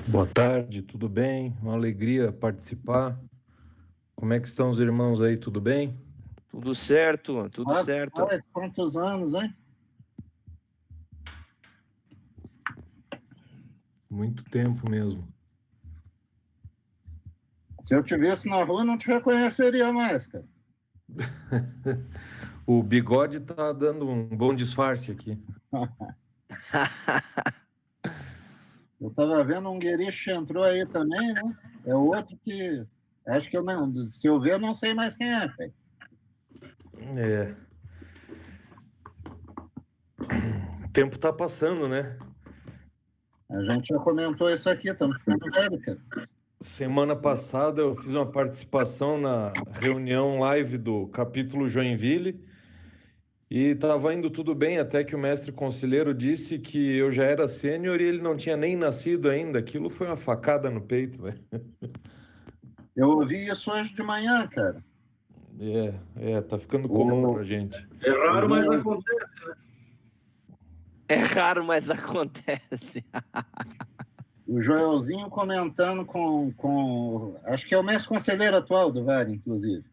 Boa tarde, tudo bem? Uma alegria participar. Como é que estão os irmãos aí, tudo bem? Tudo certo, tudo certo. Olha, quantos anos, hein? Muito tempo mesmo. Se eu te visse na rua, não te reconheceria mais, cara. O bigode tá dando um bom disfarce aqui. Eu tava vendo um guericho entrou aí também, né? É outro que... Acho que eu não... Se eu ver, eu não sei mais quem é, cara. É. O tempo tá passando, né? A gente já comentou isso aqui, estamos ficando velho, cara. Semana passada eu fiz uma participação na reunião live do capítulo Joinville e estava indo tudo bem até que o mestre conselheiro disse que eu já era sênior e ele não tinha nem nascido ainda. Aquilo foi uma facada no peito, né? Eu ouvi isso hoje de manhã, cara. Tá ficando comum pra gente. É raro, mas acontece, né? É raro, mas acontece. O Joelzinho comentando com... Acho que é o mestre conselheiro atual do VAR, inclusive.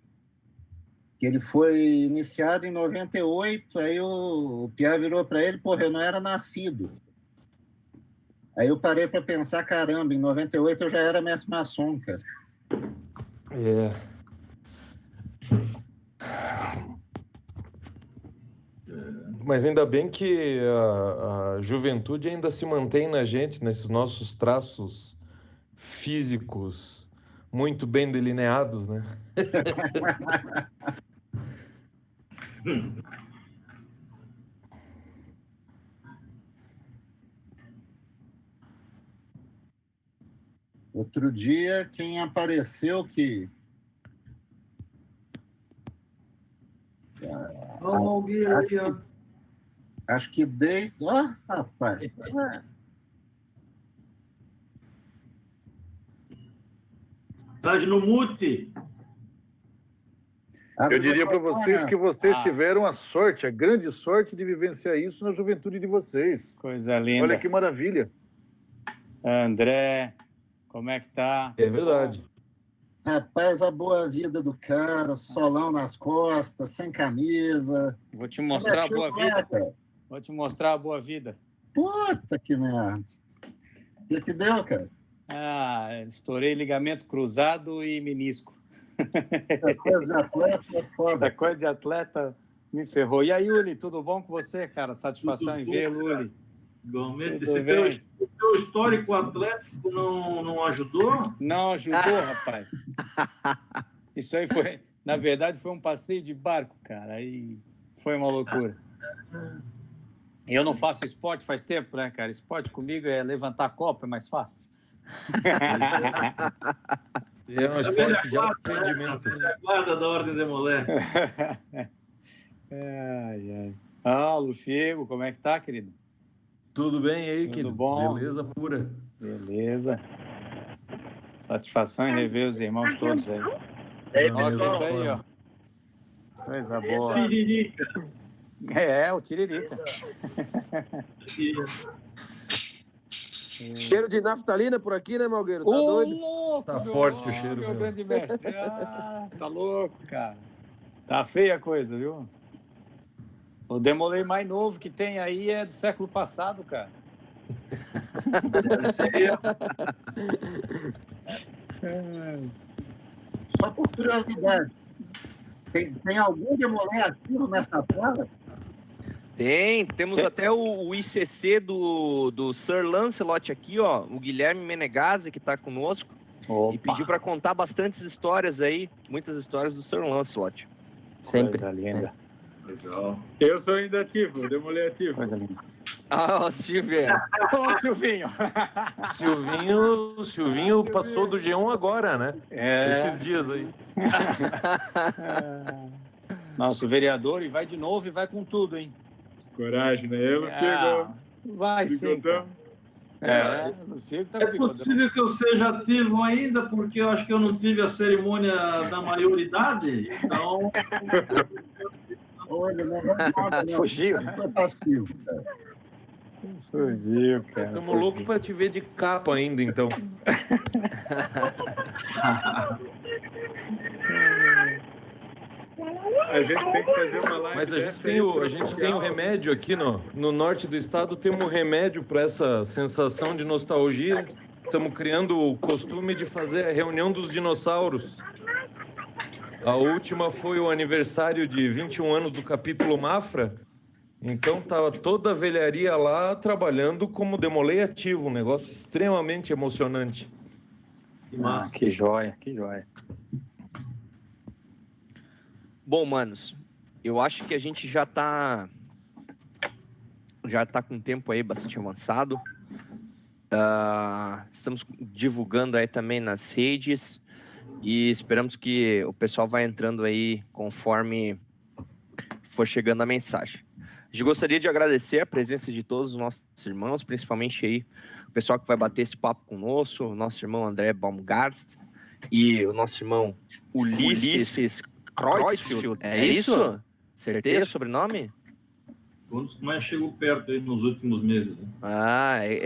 Que ele foi iniciado em 98, aí o Pierre virou para ele, porra, eu não era nascido. Aí eu parei para pensar, caramba, em 98 eu já era mestre maçom, cara. Mas ainda bem que a juventude ainda se mantém na gente, nesses nossos traços físicos muito bem delineados, né? Outro dia, quem apareceu que... Acho que desde... Ó, rapaz... Tá no mute. Eu diria para vocês que vocês tiveram a sorte, a grande sorte de vivenciar isso na juventude de vocês. Coisa linda. Olha que maravilha. André, como é que tá? É verdade. Rapaz, a boa vida do cara, solão nas costas, sem camisa. Vou te mostrar a boa vida. Vou te mostrar a boa vida. Puta que merda. O que deu, cara? Estourei ligamento cruzado e menisco. Essa coisa de atleta é foda. Essa coisa de atleta me ferrou. E aí, Uli, tudo bom com você, cara? Satisfação em vê-lo, Uli. Igualmente. Esse teu histórico atlético não ajudou? Não ajudou, rapaz. Isso aí foi... Na verdade, foi um passeio de barco, cara. Aí foi uma loucura. Eu não faço esporte faz tempo, né, cara? Esporte comigo é levantar copo, é mais fácil. É um esporte de alto rendimento. É a guarda da Ordem de Molé. Lufiego, como é que tá, querido? Tudo bem aí, Tudo querido? bom? Beleza pura. Beleza. Satisfação em rever os irmãos todos aí. Olha quem tá aí, ó. Coisa boa. Tiririca. O Tiririca. Cheiro de naftalina por aqui, né, Malgueiro? Tá doido? Louco, Tá forte o cheiro, meu mesmo. grande mestre. Tá louco, cara. Tá feia a coisa, viu? O Demolei mais novo que tem aí é do século passado, cara. Só por curiosidade, tem algum Demolei ativo nessa sala? Temos até o ICC do Sir Lancelot aqui, ó, o Guilherme Menegazzi, que está conosco. Opa. E pediu para contar bastantes histórias aí, muitas histórias do Sir Lancelot. Sempre. Coisa linda. Legal. Eu sou ainda ativo, Demolei ativo. Coisa linda. O Silvinho. Silvinho passou do G1 agora, né? Esses dias aí. Nosso vereador, e vai de novo e vai com tudo, hein? Coragem, né? Eu não chego. Vai sim. É possível que eu seja ativo ainda, porque eu acho que eu não tive a cerimônia da maioridade. Então. Olha, não vai nada, não. Fugiu. Foi passivo, cara. Fudiu, cara. Estamos loucos para te ver de capa ainda, então. A gente tem que fazer uma live. Mas a gente tem o remédio aqui no norte do estado, temos um remédio para essa sensação de nostalgia. Estamos criando o costume de fazer a reunião dos dinossauros. A última foi o aniversário de 21 anos do capítulo Mafra. Então tava toda a velharia lá trabalhando como Demolei ativo, um negócio extremamente emocionante. Que massa. Que joia, que joia. Bom, manos, eu acho que a gente já tá com um tempo aí bastante avançado. Estamos divulgando aí também nas redes e esperamos que o pessoal vai entrando aí conforme for chegando a mensagem. A gente gostaria de agradecer a presença de todos os nossos irmãos, principalmente aí o pessoal que vai bater esse papo conosco, o nosso irmão André Baumgarst e o nosso irmão Ulisses Kreutzfeldt. É isso? Certeza o sobrenome? Um dos que mais chegou perto aí nos últimos meses. Né?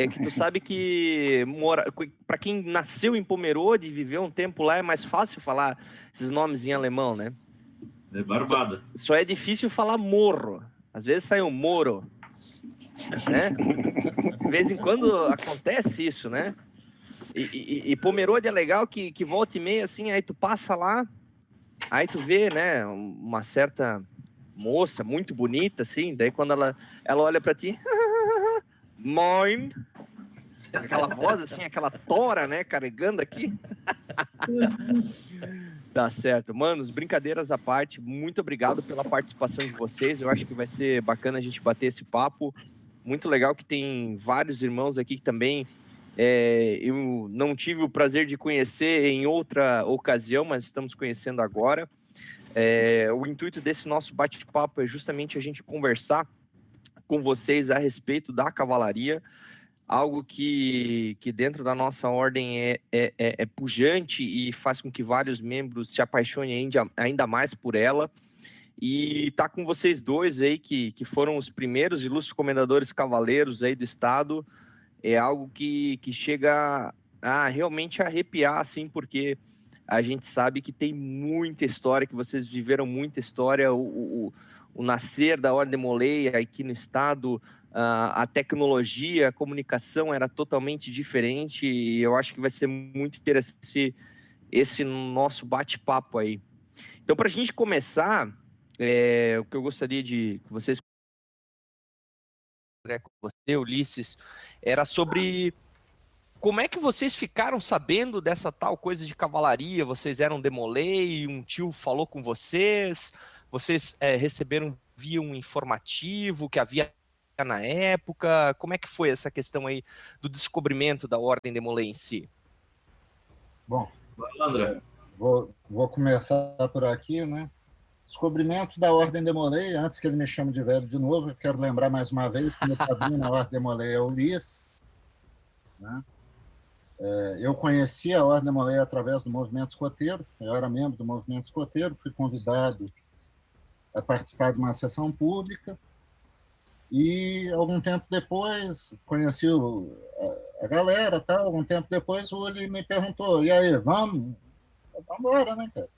É que tu sabe que para quem nasceu em Pomerode e viveu um tempo lá é mais fácil falar esses nomes em alemão, né? É barbada. Só é difícil falar morro. Às vezes sai um moro, né? De vez em quando acontece isso, né? E Pomerode é legal que volta e meia, assim, aí tu passa lá, aí tu vê, né, uma certa moça muito bonita, assim, daí quando ela olha pra ti, moin, aquela voz, assim, aquela tora, né, carregando aqui. Tá certo. Manos, brincadeiras à parte, muito obrigado pela participação de vocês. Eu acho que vai ser bacana a gente bater esse papo. Muito legal que tem vários irmãos aqui que também eu não tive o prazer de conhecer em outra ocasião, mas estamos conhecendo agora. O intuito desse nosso bate-papo é justamente a gente conversar com vocês a respeito da cavalaria, algo que dentro da nossa ordem é pujante e faz com que vários membros se apaixonem ainda mais por ela. E tá com vocês dois aí, que foram os primeiros ilustres comendadores cavaleiros aí do estado, é algo que chega a realmente arrepiar, assim, porque a gente sabe que tem muita história, que vocês viveram muita história, o nascer da Ordem Demolei aqui no estado, a tecnologia, a comunicação era totalmente diferente e eu acho que vai ser muito interessante esse nosso bate-papo aí. Então, para a gente começar, o que eu gostaria de que vocês, André, com você, Ulisses, era sobre como é que vocês ficaram sabendo dessa tal coisa de cavalaria. Vocês eram Demolei, um tio falou com vocês receberam via um informativo que havia na época? Como é que foi essa questão aí do descobrimento da Ordem Demolei em si? Bom, André, vou começar por aqui, né? Descobrimento da Ordem Demolei, antes que ele me chame de velho de novo, eu quero lembrar mais uma vez que meu padrinho na Ordem Demolei é o Ulisses, né? Eu conheci a Ordem Demolei através do movimento escoteiro, eu era membro do movimento escoteiro, fui convidado a participar de uma sessão pública e algum tempo depois conheci a galera, tal. Algum tempo depois o Uli me perguntou: e aí, vamos embora, né, cara?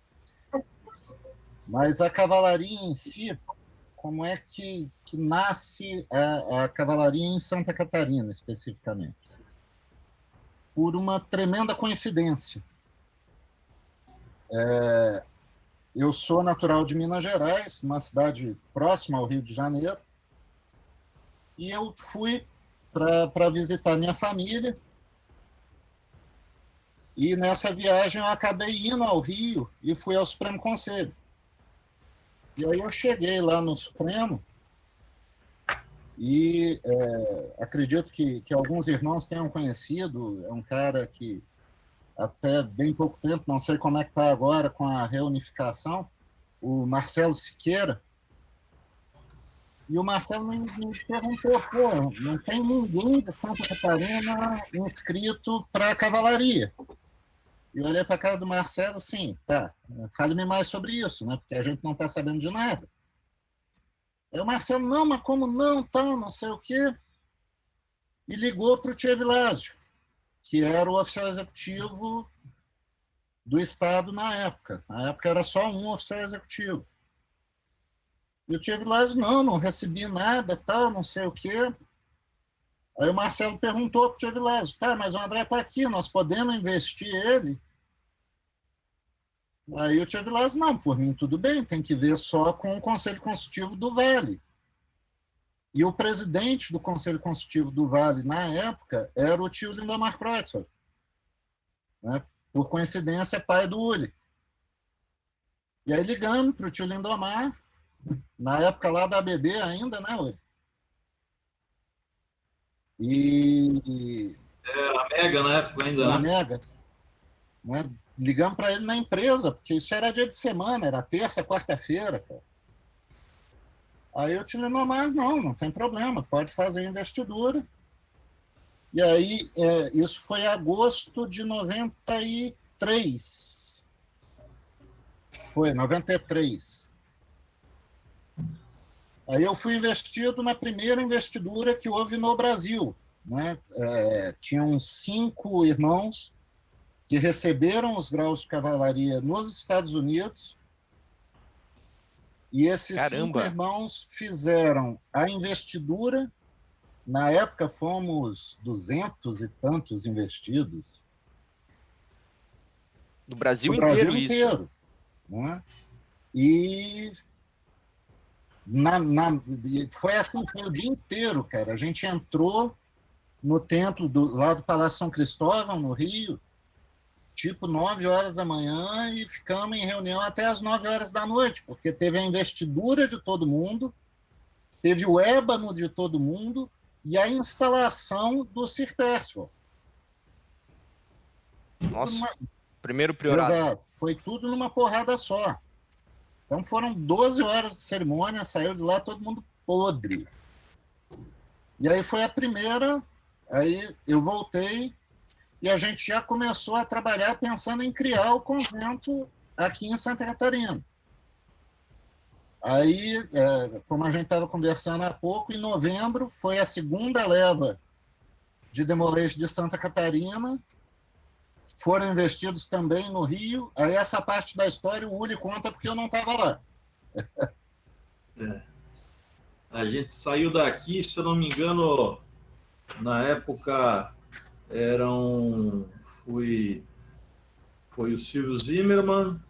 Mas a cavalaria em si, como é que nasce a cavalaria em Santa Catarina, especificamente? Por uma tremenda coincidência. Eu sou natural de Minas Gerais, uma cidade próxima ao Rio de Janeiro, e eu fui para visitar minha família, e nessa viagem eu acabei indo ao Rio e fui ao Supremo Conselho. E aí eu cheguei lá no Supremo e acredito que alguns irmãos tenham conhecido, é um cara que até bem pouco tempo, não sei como é que está agora com a reunificação, o Marcelo Siqueira. E o Marcelo me perguntou: pô, não tem ninguém de Santa Catarina inscrito para a cavalaria. E eu olhei para a cara do Marcelo, sim, tá, fale-me mais sobre isso, né, porque a gente não está sabendo de nada. Aí o Marcelo: não, mas como não, tal, não sei o quê. e ligou para o Tchê Vilásio, que era o oficial executivo do Estado na época. Na época era só um oficial executivo. E o Tchê Vilásio, não recebi nada, tal, não sei o quê. Aí o Marcelo perguntou para o Tchê Vilásio, tá, mas o André está aqui, nós podemos investir ele? Aí o Tchê Vilásio, não, por mim tudo bem, tem que ver só com o Conselho Consultivo do Vale. E o presidente do Conselho Consultivo do Vale, na época, era o tio Lindomar Kreutzer, né? Por coincidência, pai do Uli. E aí ligamos para o tio Lindomar, na época lá da ABB ainda, né, Uli? E... Era a Mega na época ainda, a né? Mega, né? Ligamos para ele na empresa, porque isso era dia de semana, era terça, quarta-feira, cara. Aí eu te Lindomar, não tem problema, pode fazer a investidura. E aí, isso foi em agosto de 93. Foi, 93. Aí eu fui investido na primeira investidura que houve no Brasil, né? Tinham 5 irmãos que receberam os graus de cavalaria nos Estados Unidos, e esses 5 irmãos fizeram a investidura. Na época fomos 200 e tantos investidos. No Brasil no inteiro, Brasil inteiro, né? E foi assim, foi o dia inteiro, cara. A gente entrou no templo lá do Palácio São Cristóvão, no Rio, tipo 9 horas da manhã, e ficamos em reunião até as 9 horas da noite, porque teve a investidura de todo mundo, teve o ébano de todo mundo e a instalação do Sir Percival. Nossa, primeiro priorado. Exato, foi tudo numa porrada só. Então foram 12 horas de cerimônia, saiu de lá todo mundo podre. E aí foi a primeira, aí eu voltei, e a gente já começou a trabalhar pensando em criar o convento aqui em Santa Catarina. Aí, como a gente estava conversando há pouco, em novembro foi a segunda leva de Demoleixo de Santa Catarina, foram investidos também no Rio. Aí essa parte da história o Uli conta porque eu não estava lá. A gente saiu daqui, se eu não me engano, na época foi o Silvio Zimmermann,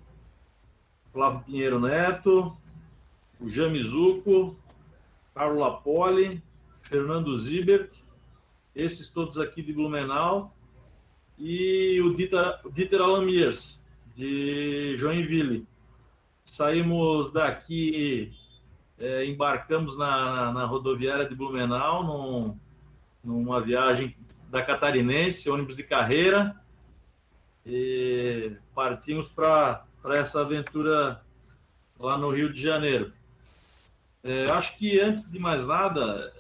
Flávio Pinheiro Neto, o Jaime Zucco, Carlo Lapoli, Fernando Zibert, esses todos aqui de Blumenau, e o Dieter Alamiers, de Joinville. Saímos daqui, embarcamos na rodoviária de Blumenau, numa viagem da Catarinense, ônibus de carreira, e partimos para essa aventura lá no Rio de Janeiro. Acho que, antes de mais nada,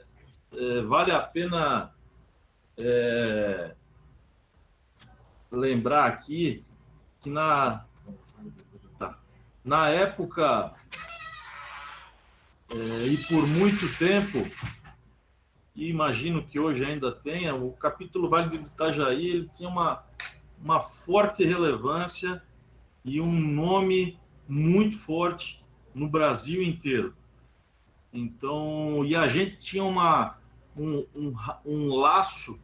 vale a pena lembrar aqui que na época, e por muito tempo, e imagino que hoje ainda tenha, o capítulo Vale do Itajaí ele tinha uma forte relevância e um nome muito forte no Brasil inteiro. Então, e a gente tinha um laço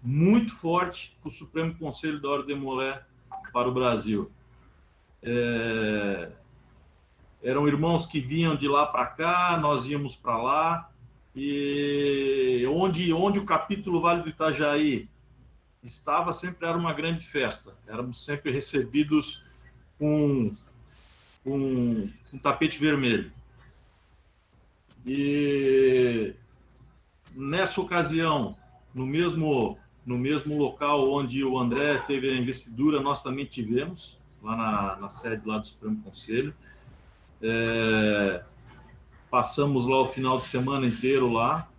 muito forte com o Supremo Conselho da Ordem de Molé para o Brasil. Eram irmãos que vinham de lá para cá, nós íamos para lá, e onde o capítulo Vale do Itajaí estava, sempre era uma grande festa. Éramos sempre recebidos com um tapete vermelho. E nessa ocasião, no mesmo local onde o André teve a investidura, nós também tivemos, lá na sede lá do Supremo Conselho. Passamos lá o final de semana inteiro lá,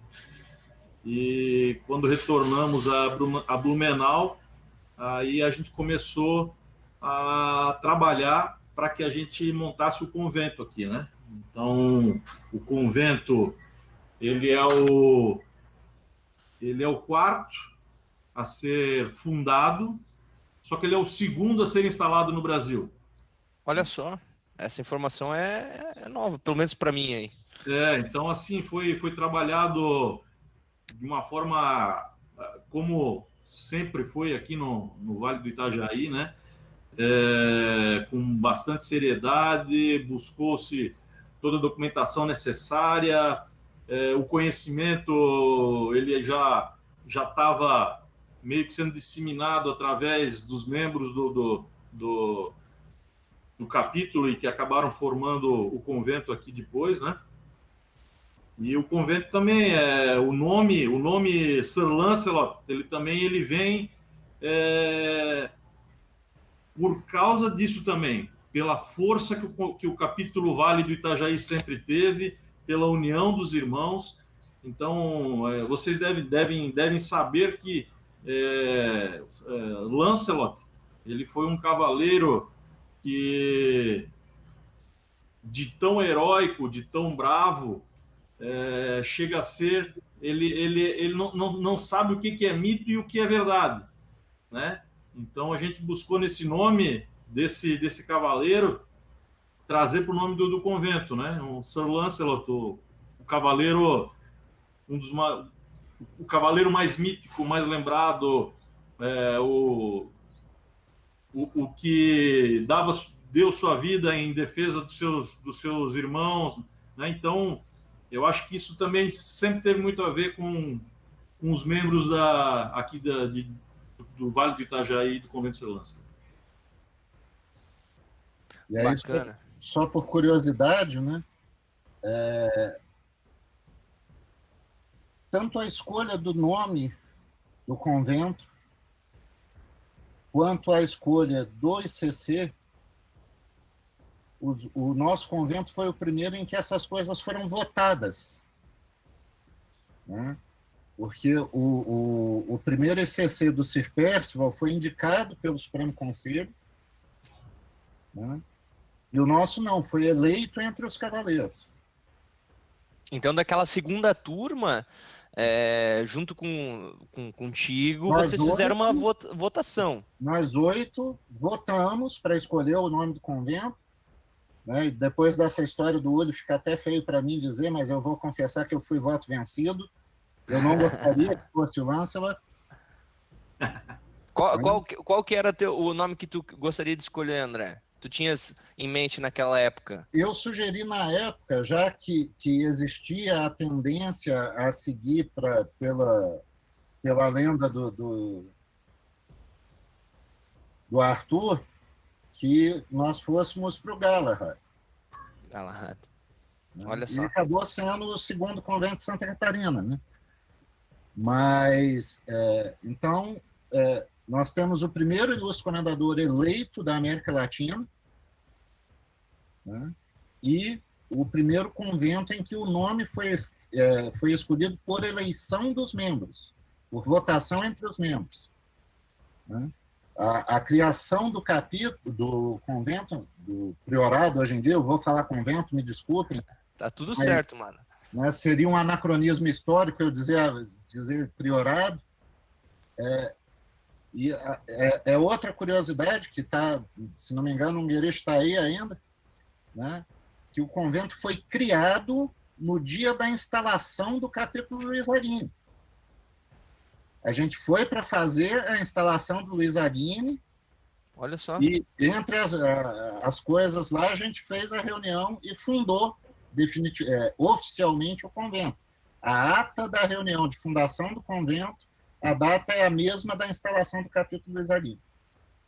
e quando retornamos a Blumenau, aí a gente começou a trabalhar para que a gente montasse o convento aqui, né? Então, o convento Ele é o quarto a ser fundado, só que ele é o segundo a ser instalado no Brasil. Olha só, essa informação é nova, pelo menos para mim aí. Então assim, foi trabalhado de uma forma como sempre foi aqui no Vale do Itajaí, né? Com bastante seriedade, buscou-se toda a documentação necessária, o conhecimento ele já estava meio que sendo disseminado através dos membros do capítulo e que acabaram formando o convento aqui depois, né? E o convento também, o nome Sir Lancelot, ele vem por causa disso também, pela força que o capítulo Vale do Itajaí sempre teve, pela união dos irmãos. Então, vocês devem saber que Lancelot, ele foi um cavaleiro que, de tão heróico, de tão bravo, chega a ser... Ele não sabe o que é mito e o que é verdade, né? Então, a gente buscou nesse nome desse cavaleiro trazer para o nome do convento, né? O Sir Lancelot, o cavaleiro, o cavaleiro mais mítico, mais lembrado, o que deu sua vida em defesa dos seus irmãos, né? Então, eu acho que isso também sempre teve muito a ver com os membros do Vale do Itajaí e do Convento de Sir Lancelot. E aí, Bacana. só por curiosidade, né? Tanto a escolha do nome do convento quanto a escolha do ICC, o nosso convento foi o primeiro em que essas coisas foram votadas, né? Porque o primeiro ICC do Sir Percival foi indicado pelo Supremo Conselho, né? E o nosso não, foi eleito entre os cavaleiros. Então, daquela segunda turma, junto contigo, Nós vocês fizeram uma 8, votação. Nós 8 votamos para escolher o nome do convento, né? E depois dessa história do olho, fica até feio para mim dizer, mas eu vou confessar que eu fui voto vencido. Eu não gostaria que fosse o Lancelot. Qual que era o nome que tu gostaria de escolher, André? Tu tinhas em mente naquela época? Eu sugeri na época, já que existia a tendência a seguir pela lenda do Arthur, que nós fôssemos para o Galahad. Galahad. Né? Olha só. E acabou sendo o segundo convento de Santa Catarina, né? Mas, então, nós temos o primeiro ilustre comendador eleito da América Latina, né? E o primeiro convento em que o nome foi escolhido por eleição dos membros, por votação entre os membros, né? A criação do capítulo, do convento, do priorado, hoje em dia, eu vou falar convento, me desculpem. Tá tudo certo, mano. Né, seria um anacronismo histórico eu dizer priorado. E outra curiosidade que está, se não me engano, o Miguel está aí ainda, né, que o convento foi criado no dia da instalação do capítulo Luiz Aguini. A gente foi para fazer a instalação do Luiz Aguini. Olha só. E entre as coisas lá, a gente fez a reunião e fundou oficialmente o convento. A ata da reunião de fundação do convento, a data é a mesma da instalação do capítulo Luiz Aguini.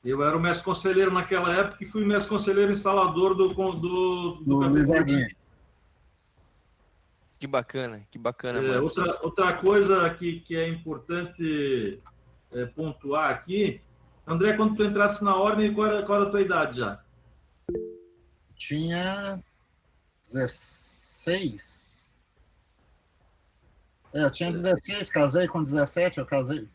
Eu era o mestre conselheiro naquela época e fui mestre conselheiro instalador do capítulo Luiz Aguini. Que bacana, mano. Outra coisa que é importante pontuar aqui, André, quando tu entrasse na ordem, qual era a tua idade já? Tinha 16. Eu tinha 16, casei com 17, eu casei.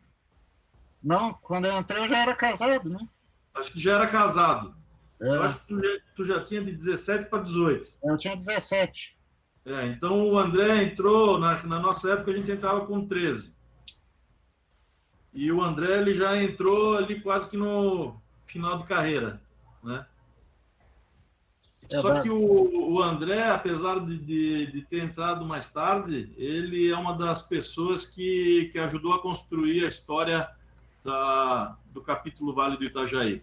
Não, quando eu entrei eu já era casado, né? Acho que já era casado. Eu acho que tu já tinha de 17 para 18. Eu tinha 17. Então o André entrou, na nossa época a gente entrava com 13. E o André ele já entrou ali quase que no final de carreira, né? Só que o André, apesar de ter entrado mais tarde, ele é uma das pessoas que ajudou a construir a história do capítulo Vale do Itajaí.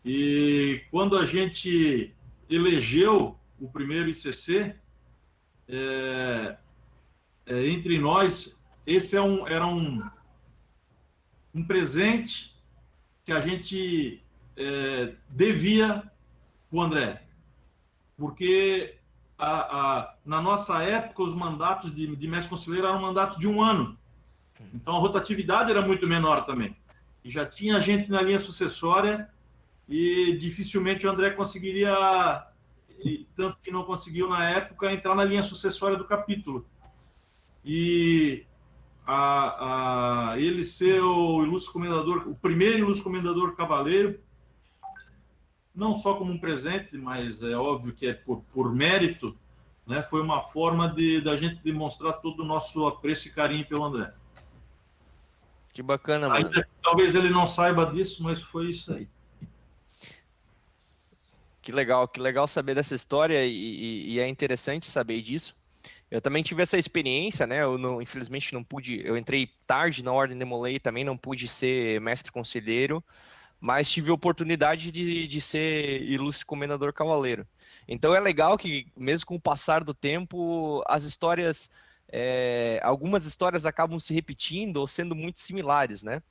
E quando a gente elegeu o primeiro ICC, entre nós, esse era um presente que a gente devia para o André. Porque na nossa época os mandatos de mestre conselheiro eram mandatos de 1 ano. Então a rotatividade era muito menor também. E já tinha gente na linha sucessória e dificilmente o André conseguiria, tanto que não conseguiu na época, entrar na linha sucessória do capítulo. E ele ser o ilustre comendador, o primeiro ilustre comendador cavaleiro, não só como um presente, mas é óbvio que é por mérito, né? Foi uma forma da gente demonstrar todo o nosso apreço e carinho pelo André. Que bacana, mano. Talvez ele não saiba disso, mas foi isso aí. Que legal saber dessa história e é interessante saber disso. Eu também tive essa experiência, né? Infelizmente não pude, eu entrei tarde na Ordem de Molay, também não pude ser mestre conselheiro, mas tive a oportunidade de ser ilustre comendador cavaleiro. Então é legal que, mesmo com o passar do tempo, as histórias, algumas histórias acabam se repetindo ou sendo muito similares, né?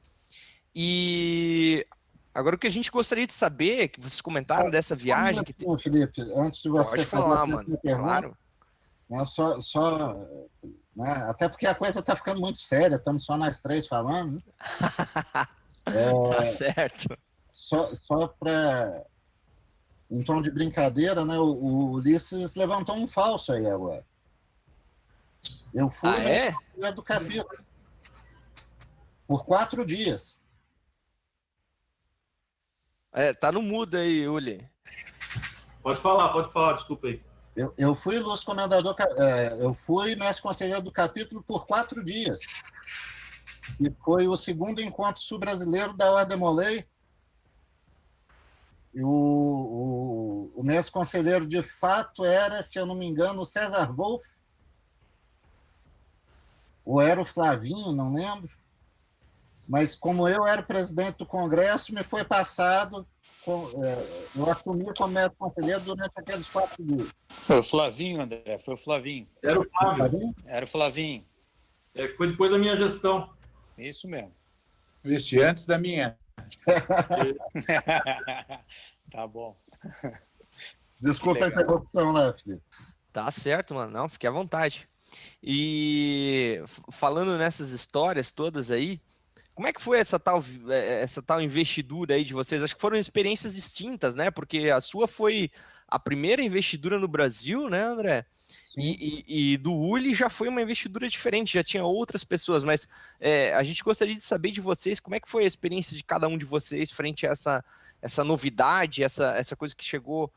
E agora o que a gente gostaria de saber, que vocês comentaram dessa viagem... Felipe, antes de você Pode falar, mano, pergunta, claro. Né, até porque a coisa está ficando muito séria, estamos só nós três falando, né? Tá certo. Só para, em tom de brincadeira, né? O Ulisses levantou um falso aí agora. Eu fui do capítulo por 4 dias. Tá no mudo aí, Uli. Pode falar, desculpa aí. Eu fui ilustre comendador, eu fui mestre conselheiro do capítulo por 4 dias. E foi o segundo encontro sul-brasileiro da Ordem Molay. E o mestre conselheiro, de fato, era, se eu não me engano, o César Wolff, ou era o Flavinho, não lembro. Mas como eu era presidente do Congresso, me foi passado, eu assumi como mestre conselheiro durante aqueles 4 dias. Foi o Flavinho, André, foi o Flavinho. Era o Flávio. Era o Flavinho. Que foi depois da minha gestão. Isso mesmo. Vixe, antes da minha. Tá bom. Desculpa a interrupção, né, Felipe? Tá certo, mano. Não, fique à vontade. E falando nessas histórias todas aí, como é que foi essa tal investidura aí de vocês? Acho que foram experiências distintas, né? Porque a sua foi a primeira investidura no Brasil, né, André? E do Uli já foi uma investidura diferente, já tinha outras pessoas, mas a gente gostaria de saber de vocês como é que foi a experiência de cada um de vocês frente a essa novidade, essa coisa que chegou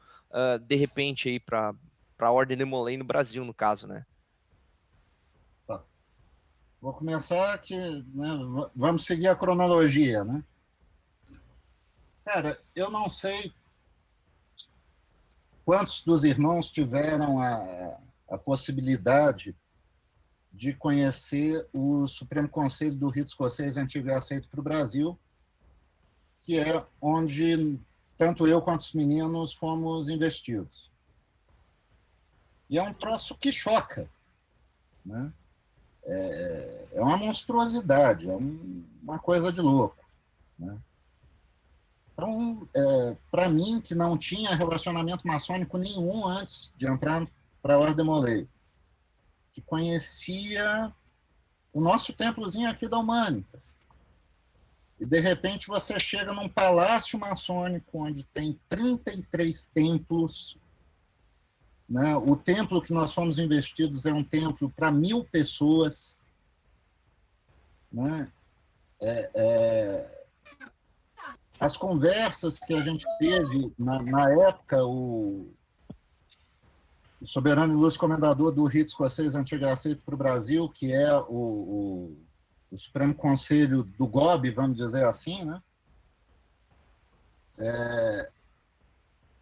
de repente aí para a Ordem de Molay no Brasil, no caso, né? Vou começar aqui, né? Vamos seguir a cronologia, né? Cara, eu não sei quantos dos irmãos tiveram a possibilidade de conhecer o Supremo Conselho do Rito Escocês Antigo e Aceito para o Brasil, que é onde tanto eu quanto os meninos fomos investidos. E é um troço que choca, né? É uma monstruosidade, é uma coisa de louco, né? Então, para mim, que não tinha relacionamento maçônico nenhum antes de entrar para a Ordem Molay, que conhecia o nosso templozinho aqui da Humanitas, e de repente você chega num palácio maçônico onde tem 33 templos, né? O templo que nós fomos investidos é um templo para 1000 pessoas, né? As conversas que a gente teve na época, o soberano ilustre comendador do rito escocês antigo e aceito para o Brasil, que é o Supremo Conselho do GOB, vamos dizer assim, né?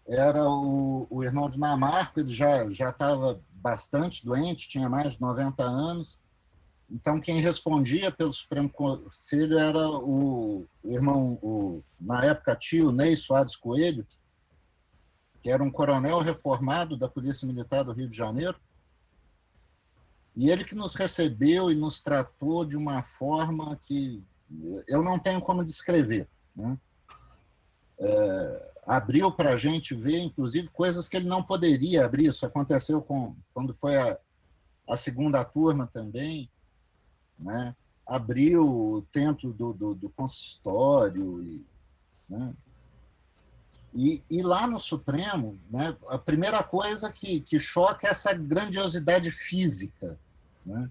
Era o irmão de Dinamarca, ele já estava bastante doente, tinha mais de 90 anos. Então, quem respondia pelo Supremo Conselho era o irmão, na época, tio Ney Soares Coelho, que era um coronel reformado da Polícia Militar do Rio de Janeiro, e ele que nos recebeu e nos tratou de uma forma que eu não tenho como descrever, né? Abriu para a gente ver, inclusive, coisas que ele não poderia abrir. Isso aconteceu quando foi a segunda turma também, né? Abriu o templo do consistório, né? E lá no Supremo, né, a primeira coisa que choca é essa grandiosidade física, né?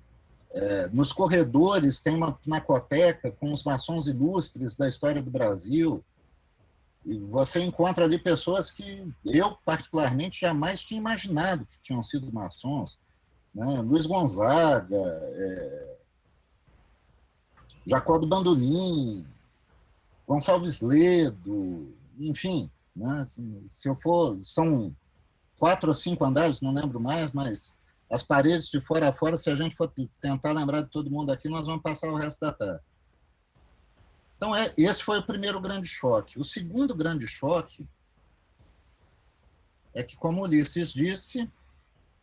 Nos corredores tem uma pinacoteca com os maçons ilustres da história do Brasil, e você encontra ali pessoas que eu, particularmente, jamais tinha imaginado que tinham sido maçons, né? Luiz Gonzaga, Jacó do Bandolim, Gonçalves Ledo, enfim, né? Se eu for, são 4 ou 5 andares, não lembro mais, mas as paredes de fora a fora, se a gente for tentar lembrar de todo mundo aqui, nós vamos passar o resto da tarde. Então, esse foi o primeiro grande choque. O segundo grande choque é que, como Ulisses disse,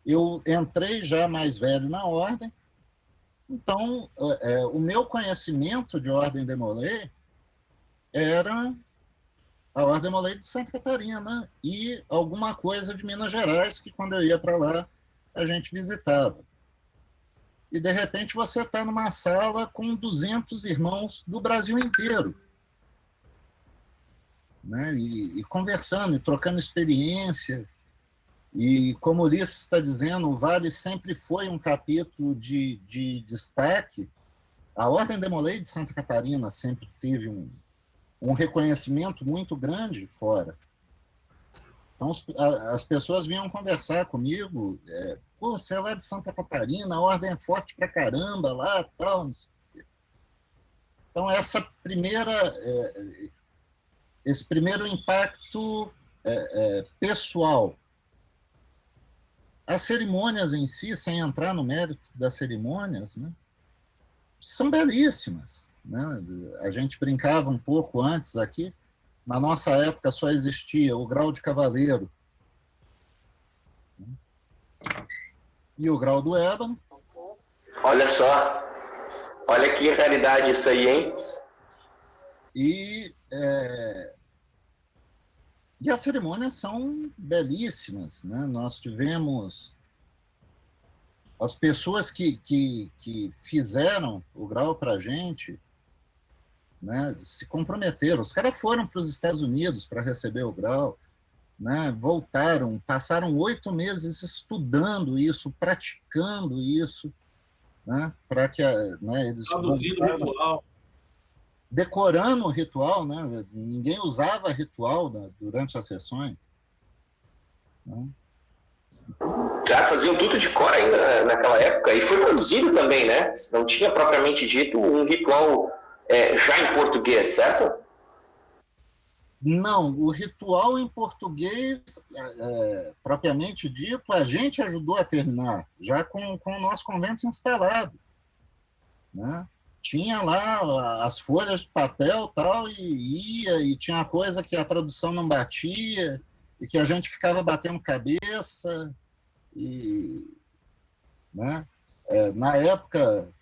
eu entrei já mais velho na ordem, então o meu conhecimento de ordem de Molay era a ordem Molay de Santa Catarina e alguma coisa de Minas Gerais, que quando eu ia para lá, a gente visitava. E, de repente, você está numa sala com 200 irmãos do Brasil inteiro, né? E conversando, e trocando experiência. E, como o Ulisses está dizendo, o Vale sempre foi um capítulo de destaque. A Ordem de Molay de Santa Catarina sempre teve um reconhecimento muito grande fora. Então, as pessoas vinham conversar comigo, pô, você é lá de Santa Catarina, a ordem é forte pra caramba lá, tal. Então, esse primeiro impacto pessoal. As cerimônias em si, sem entrar no mérito das cerimônias, né, são belíssimas, né? A gente brincava um pouco antes aqui. Na nossa época só existia o grau de cavaleiro e o grau do ébano. Olha só, olha que realidade isso aí, hein? E as cerimônias são belíssimas, né? Nós tivemos as pessoas que fizeram o grau para a gente, né, se comprometeram. Os caras foram para os Estados Unidos para receber o grau, né, voltaram, passaram 8 meses estudando isso, praticando isso, né, para que eles traduzindo o ritual, decorando o ritual, né, ninguém usava ritual durante as sessões, né. Já faziam tudo de cor ainda naquela época, e foi produzido também, né? Não tinha propriamente dito um ritual já em português, certo? Não, o ritual em português, propriamente dito, a gente ajudou a terminar, já com o nosso convento instalado, né? Tinha lá as folhas de papel tal, e tinha coisa que a tradução não batia, e que a gente ficava batendo cabeça, né? Na época,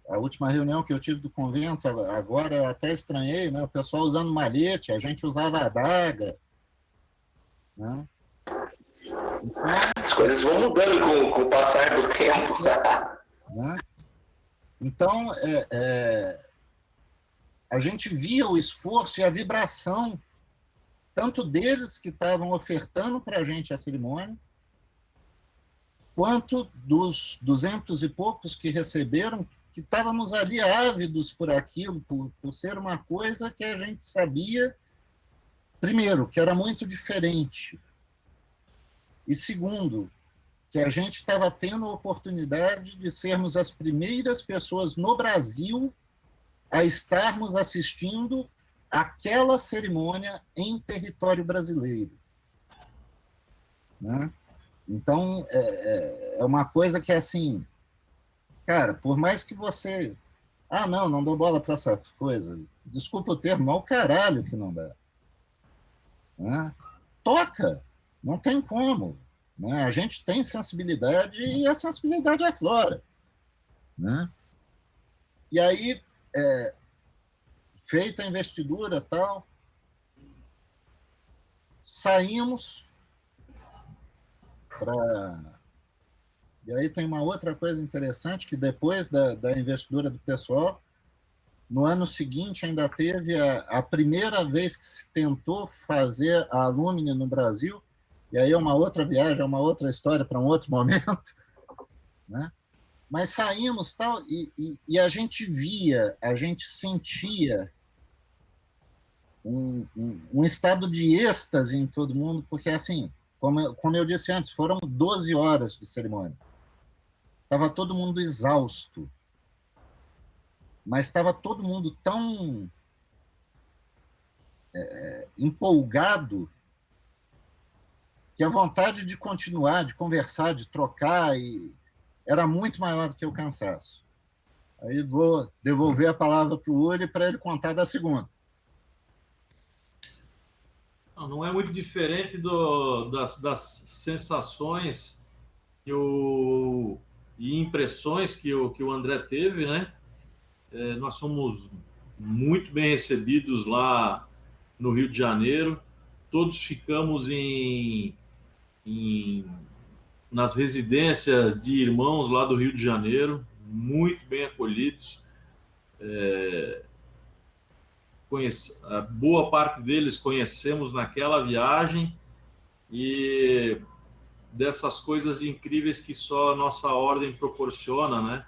a última reunião que eu tive do convento, agora eu até estranhei, né? O pessoal usando malhete, a gente usava adaga, né? Então, as coisas vão mudando com o passar do tempo. Né? Então, a gente via o esforço e a vibração, tanto deles que estavam ofertando para a gente a cerimônia, quanto dos 200 e poucos que receberam, que estávamos ali ávidos por aquilo, por ser uma coisa que a gente sabia, primeiro, que era muito diferente, e segundo, que a gente estava tendo a oportunidade de sermos as primeiras pessoas no Brasil a estarmos assistindo aquela cerimônia em território brasileiro, né? Então, é uma coisa que é assim, cara, por mais que você... Ah, não dou bola para essas coisas. Desculpa o termo, mas o caralho que não dá. Né? Toca, não tem como. Né? A gente tem sensibilidade e a sensibilidade aflora. Né? E aí, feita a investidura e tal, saímos para... E aí tem uma outra coisa interessante, que depois da investidura do pessoal, no ano seguinte ainda teve a primeira vez que se tentou fazer a Alumni no Brasil, e aí é uma outra viagem, é uma outra história para um outro momento, né? Mas saímos tal, e a gente via, a gente sentia um estado de êxtase em todo mundo, porque, assim, como eu disse antes, foram 12 horas de cerimônia. Estava todo mundo exausto, mas estava todo mundo tão empolgado que a vontade de continuar, de conversar, de trocar, era muito maior do que o cansaço. Aí vou devolver a palavra para o Uri para ele contar da segunda. Não é muito diferente das sensações e impressões que o André teve, né? Nós fomos muito bem recebidos lá no Rio de Janeiro. Todos ficamos nas residências de irmãos lá do Rio de Janeiro, muito bem acolhidos. Boa parte deles conhecemos naquela viagem, e dessas coisas incríveis que só a nossa ordem proporciona, né?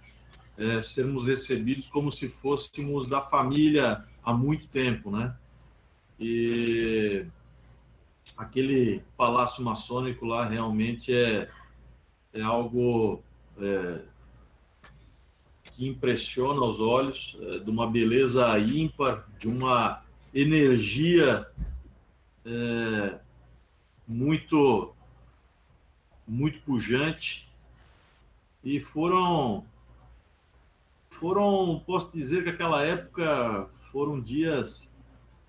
Sermos recebidos como se fôssemos da família há muito tempo, né? E aquele palácio maçônico lá realmente é algo que impressiona os olhos, de uma beleza ímpar, de uma energia muito, muito pujante. E posso dizer que aquela época foram dias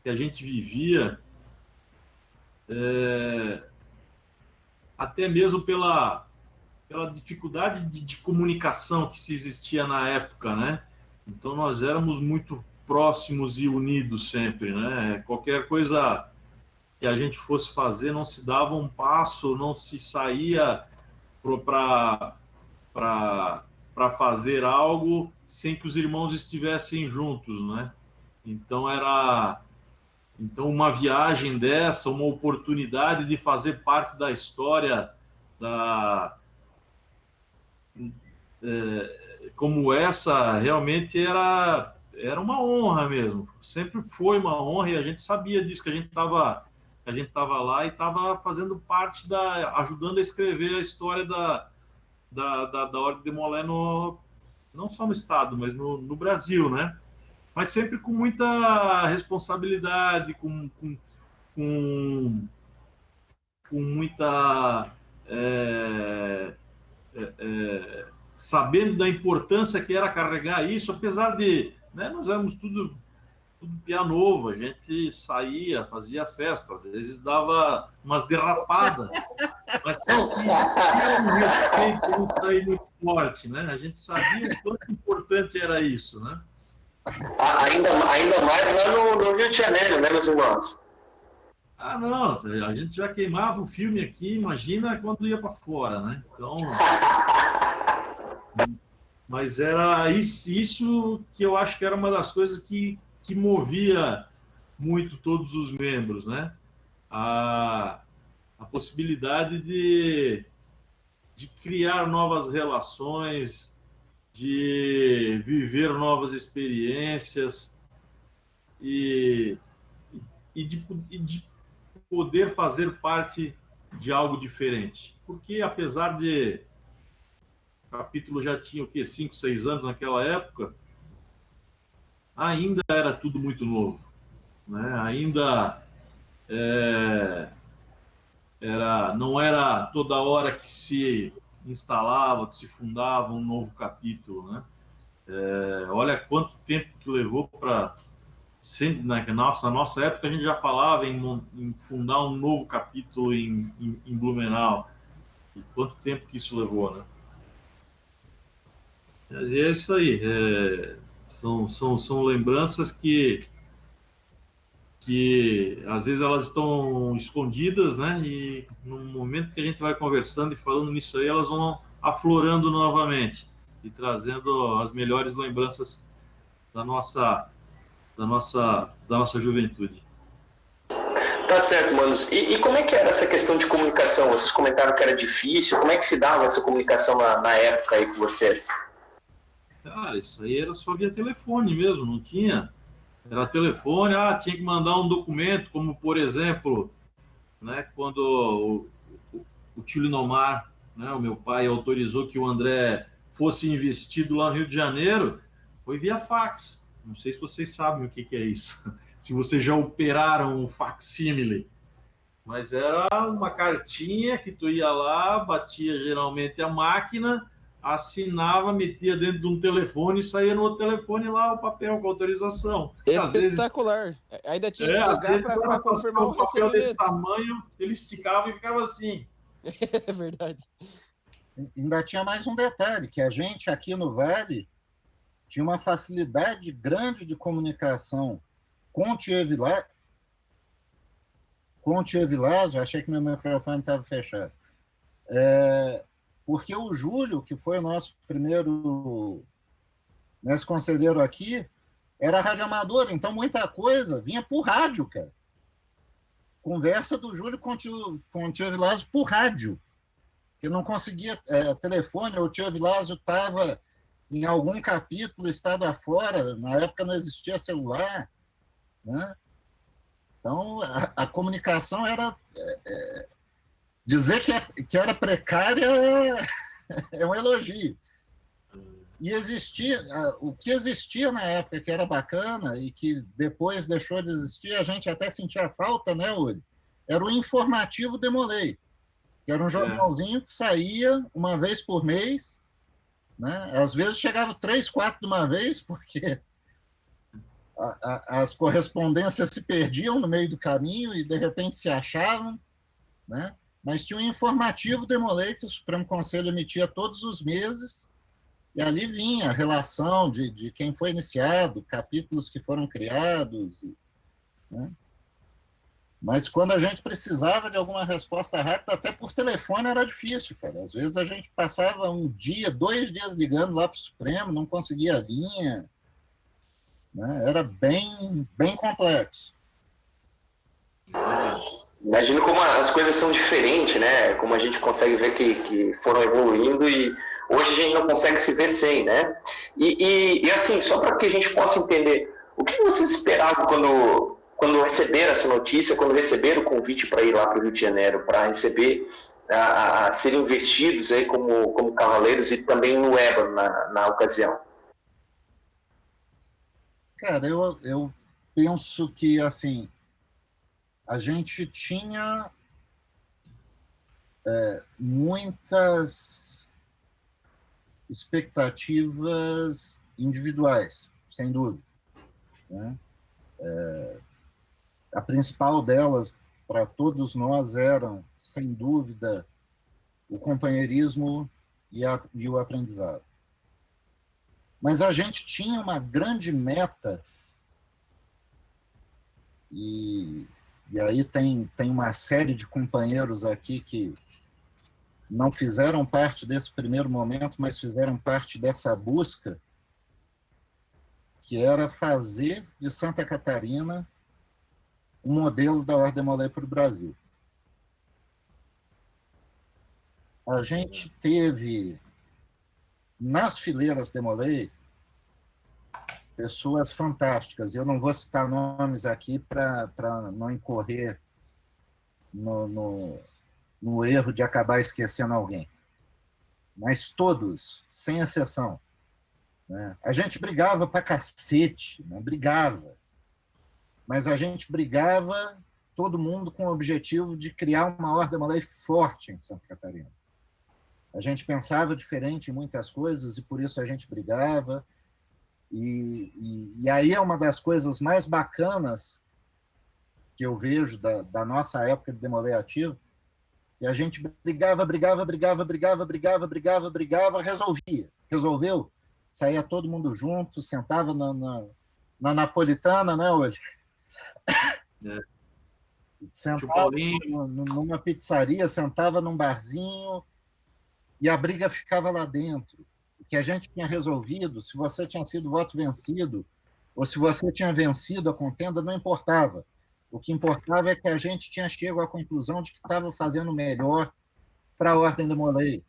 que a gente vivia até mesmo pela dificuldade de comunicação que se existia na época, né? Então nós éramos muito próximos e unidos sempre, né? Qualquer coisa que a gente fosse fazer, não se dava um passo, não se saía para fazer algo sem que os irmãos estivessem juntos, né? Então uma viagem dessa, uma oportunidade de fazer parte da história como essa, realmente era uma honra mesmo. Sempre foi uma honra, e a gente sabia disso, que a gente estava lá e estava fazendo parte ajudando a escrever a história da Ordem de Molé, não só no estado, mas no Brasil, né? Mas sempre com muita responsabilidade, com muita sabendo da importância que era carregar isso, apesar de, né, nós éramos tudo piá novo, a gente saía, fazia festa, às vezes dava umas derrapadas, mas tinha um respeito, um sair muito forte, né? A gente sabia o quanto importante era isso, né? Ainda mais lá no Rio de Janeiro, né, meus irmãos? Não, a gente já queimava o filme aqui, imagina quando ia para fora, né? Então, mas era isso que eu acho que era uma das coisas que movia muito todos os membros, né? A possibilidade de criar novas relações, de viver novas experiências e de poder fazer parte de algo diferente. Porque, apesar de O capítulo já tinha o quê? 5, 6 anos naquela época. Ainda era tudo muito novo, né? Ainda não era toda hora que se instalava, que se fundava um novo capítulo, né? Olha quanto tempo que levou para... Na nossa época a gente já falava em fundar um novo capítulo em Blumenau. E quanto tempo que isso levou, né? Mas é isso aí. São lembranças que às vezes elas estão escondidas, né? E no momento que a gente vai conversando e falando nisso aí, elas vão aflorando novamente e trazendo as melhores lembranças da nossa juventude. Tá certo, manos. E como é que era essa questão de comunicação? Vocês comentaram que era difícil. Como é que se dava essa comunicação na época aí com vocês? Cara, isso aí era só via telefone mesmo, não tinha... Era telefone, tinha que mandar um documento, como, por exemplo, né, quando o tio Linomar, né, o meu pai, autorizou que o André fosse investido lá no Rio de Janeiro, foi via fax. Não sei se vocês sabem o que é isso, se vocês já operaram um facsímile, mas era uma cartinha que tu ia lá, batia geralmente a máquina, assinava, metia dentro de um telefone e saía no outro telefone lá o papel com autorização. Espetacular. Ainda tinha que ligar para confirmar o recebimento. Desse tamanho, ele esticava e ficava assim. É verdade. Ainda tinha mais um detalhe, que a gente aqui no Vale tinha uma facilidade grande de comunicação com o tio Evilásio, achei que meu microfone estava fechado. Porque o Júlio, que foi o nosso primeiro conselheiro aqui, era radioamador, então muita coisa vinha por rádio, cara. Conversa do Júlio com o tio Evilásio por rádio, que não conseguia telefone, o tio Evilásio estava em algum capítulo, estado afora, na época não existia celular, né? Então, a comunicação era... dizer que era precária é um elogio. E o que existia na época que era bacana e que depois deixou de existir, a gente até sentia falta, né, Uri? Era o informativo Demolei, que era um jornalzinho que saía uma vez por mês, né? Às vezes chegava 3, 4 de uma vez, porque as correspondências se perdiam no meio do caminho e de repente se achavam, né? Mas tinha um informativo Demolei que o Supremo Conselho emitia todos os meses, e ali vinha a relação de quem foi iniciado, capítulos que foram criados, né? Mas quando a gente precisava de alguma resposta rápida, até por telefone era difícil, cara. Às vezes a gente passava 1 dia, 2 dias ligando lá para o Supremo, não conseguia a linha, né? Era bem, bem complexo. Imagino como as coisas são diferentes, né? Como a gente consegue ver que foram evoluindo e hoje a gente não consegue se ver sem, né? E assim, só para que a gente possa entender, o que vocês esperavam quando receberam essa notícia, quando receberam o convite para ir lá para o Rio de Janeiro, para receber, a serem investidos aí como cavaleiros e também no ébano na ocasião? Cara, eu penso que, assim, a gente tinha muitas expectativas individuais, sem dúvida, né? A principal delas, para todos nós, eram, sem dúvida, o companheirismo e o aprendizado. Mas a gente tinha uma grande meta, e aí tem uma série de companheiros aqui que não fizeram parte desse primeiro momento, mas fizeram parte dessa busca, que era fazer de Santa Catarina um modelo da Ordem Demolei para o Brasil. A gente teve, nas fileiras Demolei, pessoas fantásticas. Eu não vou citar nomes aqui para não incorrer no erro de acabar esquecendo alguém. mas todos, sem exceção. Né? A gente brigava pra cacete, né? Brigava. Mas a gente brigava, todo mundo com o objetivo de criar uma Ordem Demolei forte em Santa Catarina. A gente pensava diferente em muitas coisas e por isso a gente brigava. E aí é uma das coisas mais bacanas que eu vejo da nossa época de Demolei ativo, e a gente brigava, resolvia. Resolveu, saía todo mundo junto, sentava na Napolitana, né, hoje? Sentava numa pizzaria, sentava num barzinho e a briga ficava lá dentro. O que a gente tinha resolvido, se você tinha sido voto vencido ou se você tinha vencido a contenda, não importava. O que importava é que a gente tinha chegado à conclusão de que estava fazendo melhor para a Ordem Demolei,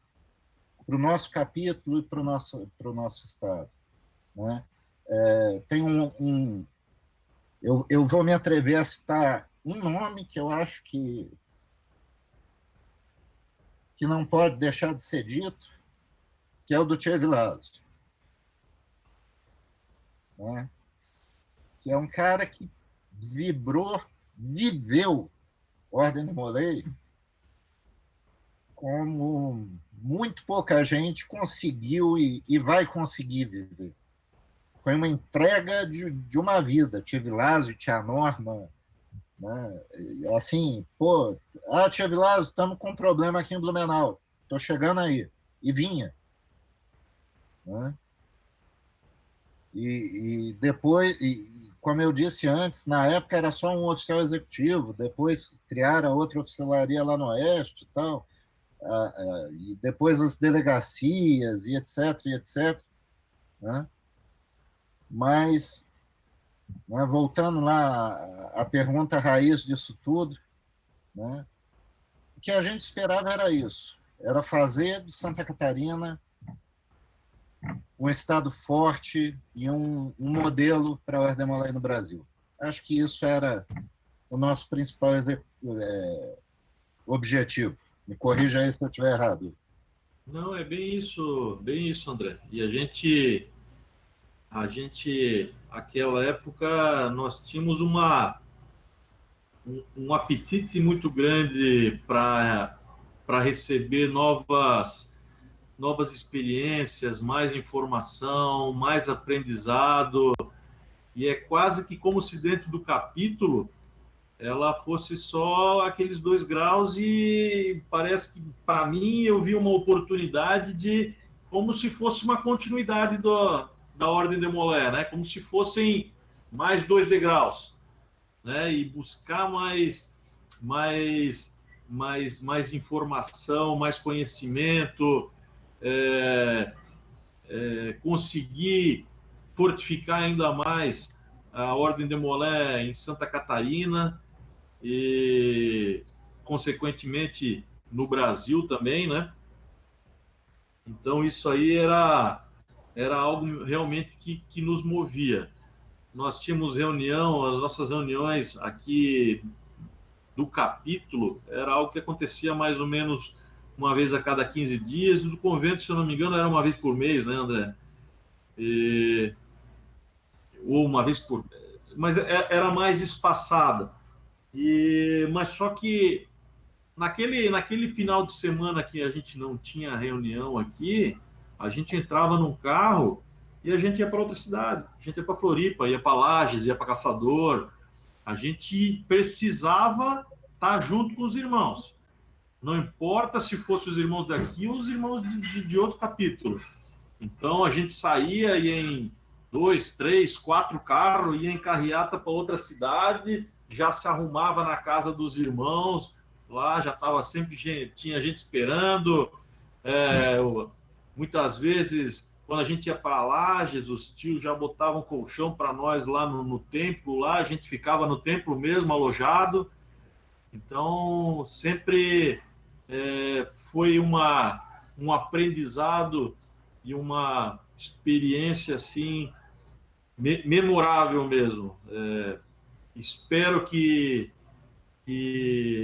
para o nosso capítulo e para o nosso estado. Né? Tem eu vou me atrever a citar um nome que eu acho que não pode deixar de ser dito, que é o do Tchê Vilásio. Né? Que é um cara que viveu Ordem Demolei como muito pouca gente conseguiu e vai conseguir viver. Foi uma entrega de uma vida. Tia Vilásio, tia Norma, né? Assim, tia Vilásio, estamos com um problema aqui em Blumenau, estou chegando aí. E vinha. Né? E depois, como eu disse antes, na época era só um oficial executivo, depois criaram outra oficialaria lá no Oeste e tal, e depois as delegacias e etc. Né? Mas, né, voltando lá à pergunta raiz disso tudo, né, o que a gente esperava era isso, era fazer de Santa Catarina um estado forte e um modelo para a Ordem Demolei no Brasil. Acho que isso era o nosso principal objetivo. Me corrija aí se eu estiver errado. Não, é bem isso, André. E a gente, naquela época, nós tínhamos um apetite muito grande para receber novas experiências, mais informação, mais aprendizado, e é quase que como se dentro do capítulo ela fosse só aqueles 2 graus, e parece que, para mim, eu vi uma oportunidade de, como se fosse uma continuidade da Ordem Demolei, né? Como se fossem mais 2 degraus, né? E buscar mais informação, mais conhecimento, conseguir fortificar ainda mais a Ordem Demolei em Santa Catarina e, consequentemente, no Brasil também, né? Então, isso aí era algo realmente que nos movia. Nós tínhamos as nossas reuniões aqui do capítulo, era algo que acontecia mais ou menos uma vez a cada 15 dias, e do convento, se eu não me engano, era uma vez por mês, né, André? Ou uma vez por... Mas era mais espaçada. Mas só que naquele final de semana que a gente não tinha reunião aqui, a gente entrava num carro e a gente ia para outra cidade. A gente ia para Floripa, ia para Lages, ia para Caçador. A gente precisava estar junto com os irmãos. Não importa se fossem os irmãos daqui ou os irmãos de outro capítulo. Então, a gente saía, ia em 2, 3, 4 carros, ia em carreata para outra cidade, já se arrumava na casa dos irmãos, lá já estava sempre tinha gente esperando. Muitas vezes, quando a gente ia para Lages, os tios já botavam colchão para nós lá no templo, lá a gente ficava no templo mesmo, alojado. Então, sempre foi um aprendizado e uma experiência assim memorável mesmo. Espero que,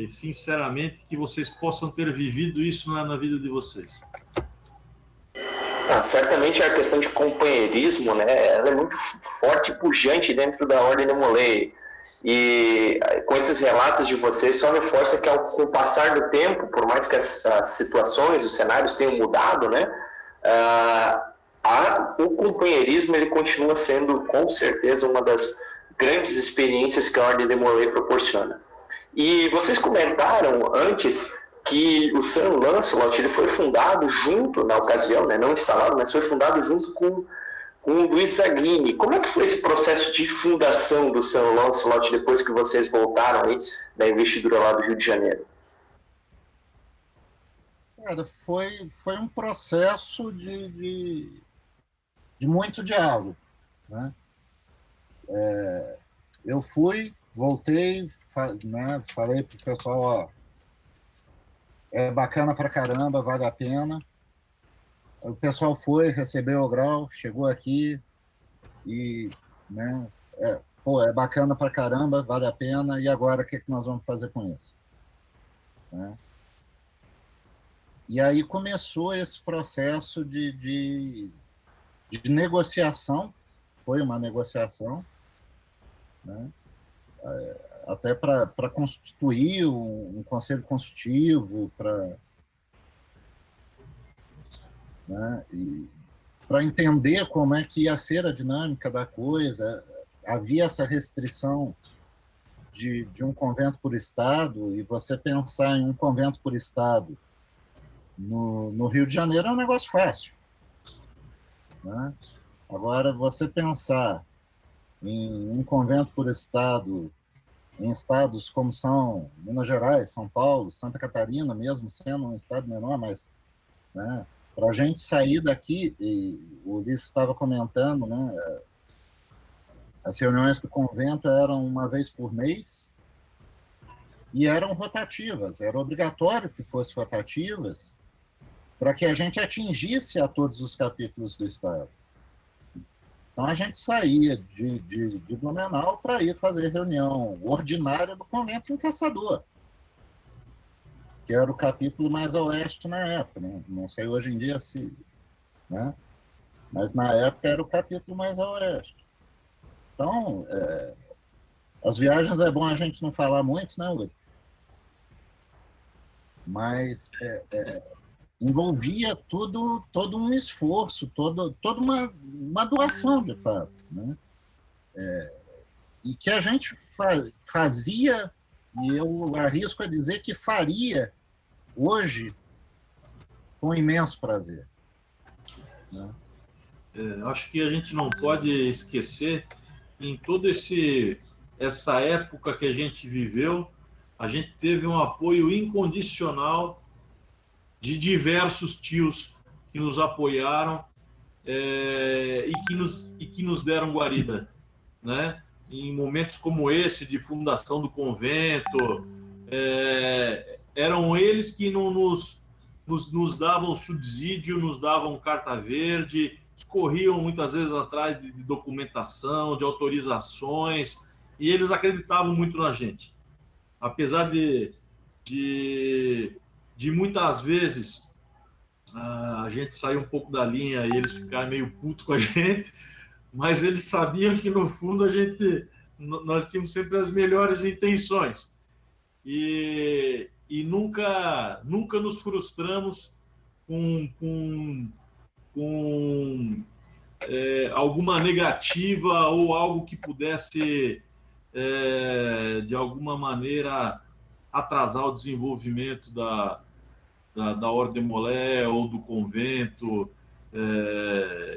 sinceramente, que vocês possam ter vivido isso na vida de vocês. Certamente a questão de companheirismo, né, ela é muito forte e pujante dentro da Ordem de Molay. E com esses relatos de vocês, só reforça que com o passar do tempo, por mais que as situações, os cenários tenham mudado, né, o companheirismo ele continua sendo, com certeza, uma das grandes experiências que a Ordem de Molay proporciona. E vocês comentaram antes que o Sir Lancelot ele foi fundado junto, na ocasião, né, não instalado, mas foi fundado junto com o Luís Zaghini. Como é que foi esse processo de fundação do Sir Lancelot depois que vocês voltaram aí da investidura lá do Rio de Janeiro? Cara, foi um processo de muito diálogo, né? Eu voltei, né, falei pro pessoal, ó, é bacana pra caramba, vale a pena. O pessoal foi, recebeu o grau, chegou aqui e, né, é bacana pra caramba, vale a pena, e agora o que nós vamos fazer com isso? Né? E aí começou esse processo de negociação, foi uma negociação, né? Até para constituir um conselho consultivo, né, para entender como é que ia ser a dinâmica da coisa. Havia essa restrição de um convento por estado, e você pensar em um convento por estado no Rio de Janeiro é um negócio fácil, né? Agora, você pensar em um convento por estado em estados como são Minas Gerais, São Paulo, Santa Catarina, mesmo sendo um estado menor, mas, né, para a gente sair daqui, e o Ulisses estava comentando, né, as reuniões do convento eram uma vez por mês e eram rotativas, era obrigatório que fossem rotativas para que a gente atingisse a todos os capítulos do estado. Então, a gente saía de Blumenau para ir fazer reunião ordinária do convento em Caçador, que era o capítulo mais a oeste na época, né? Não sei hoje em dia se... né? Mas, na época, era o capítulo mais a oeste. Então, as viagens é bom a gente não falar muito, né, Uri? Mas envolvia todo um esforço, toda uma doação, de fato, né? E que a gente fazia, e eu arrisco a dizer que faria hoje com imenso prazer, né? Acho que a gente não pode esquecer que em toda essa época que a gente viveu, a gente teve um apoio incondicional de diversos tios que nos apoiaram e que nos deram guarida, né? Em momentos como esse de fundação do convento, eram eles que nos davam subsídio, nos davam carta verde, que corriam muitas vezes atrás de documentação, de autorizações, e eles acreditavam muito na gente. Apesar de muitas vezes a gente sair um pouco da linha e eles ficarem meio putos com a gente, mas eles sabiam que no fundo nós tínhamos sempre as melhores intenções e nunca nos frustramos com alguma negativa ou algo que pudesse de alguma maneira atrasar o desenvolvimento da Ordem de Molay ou do convento,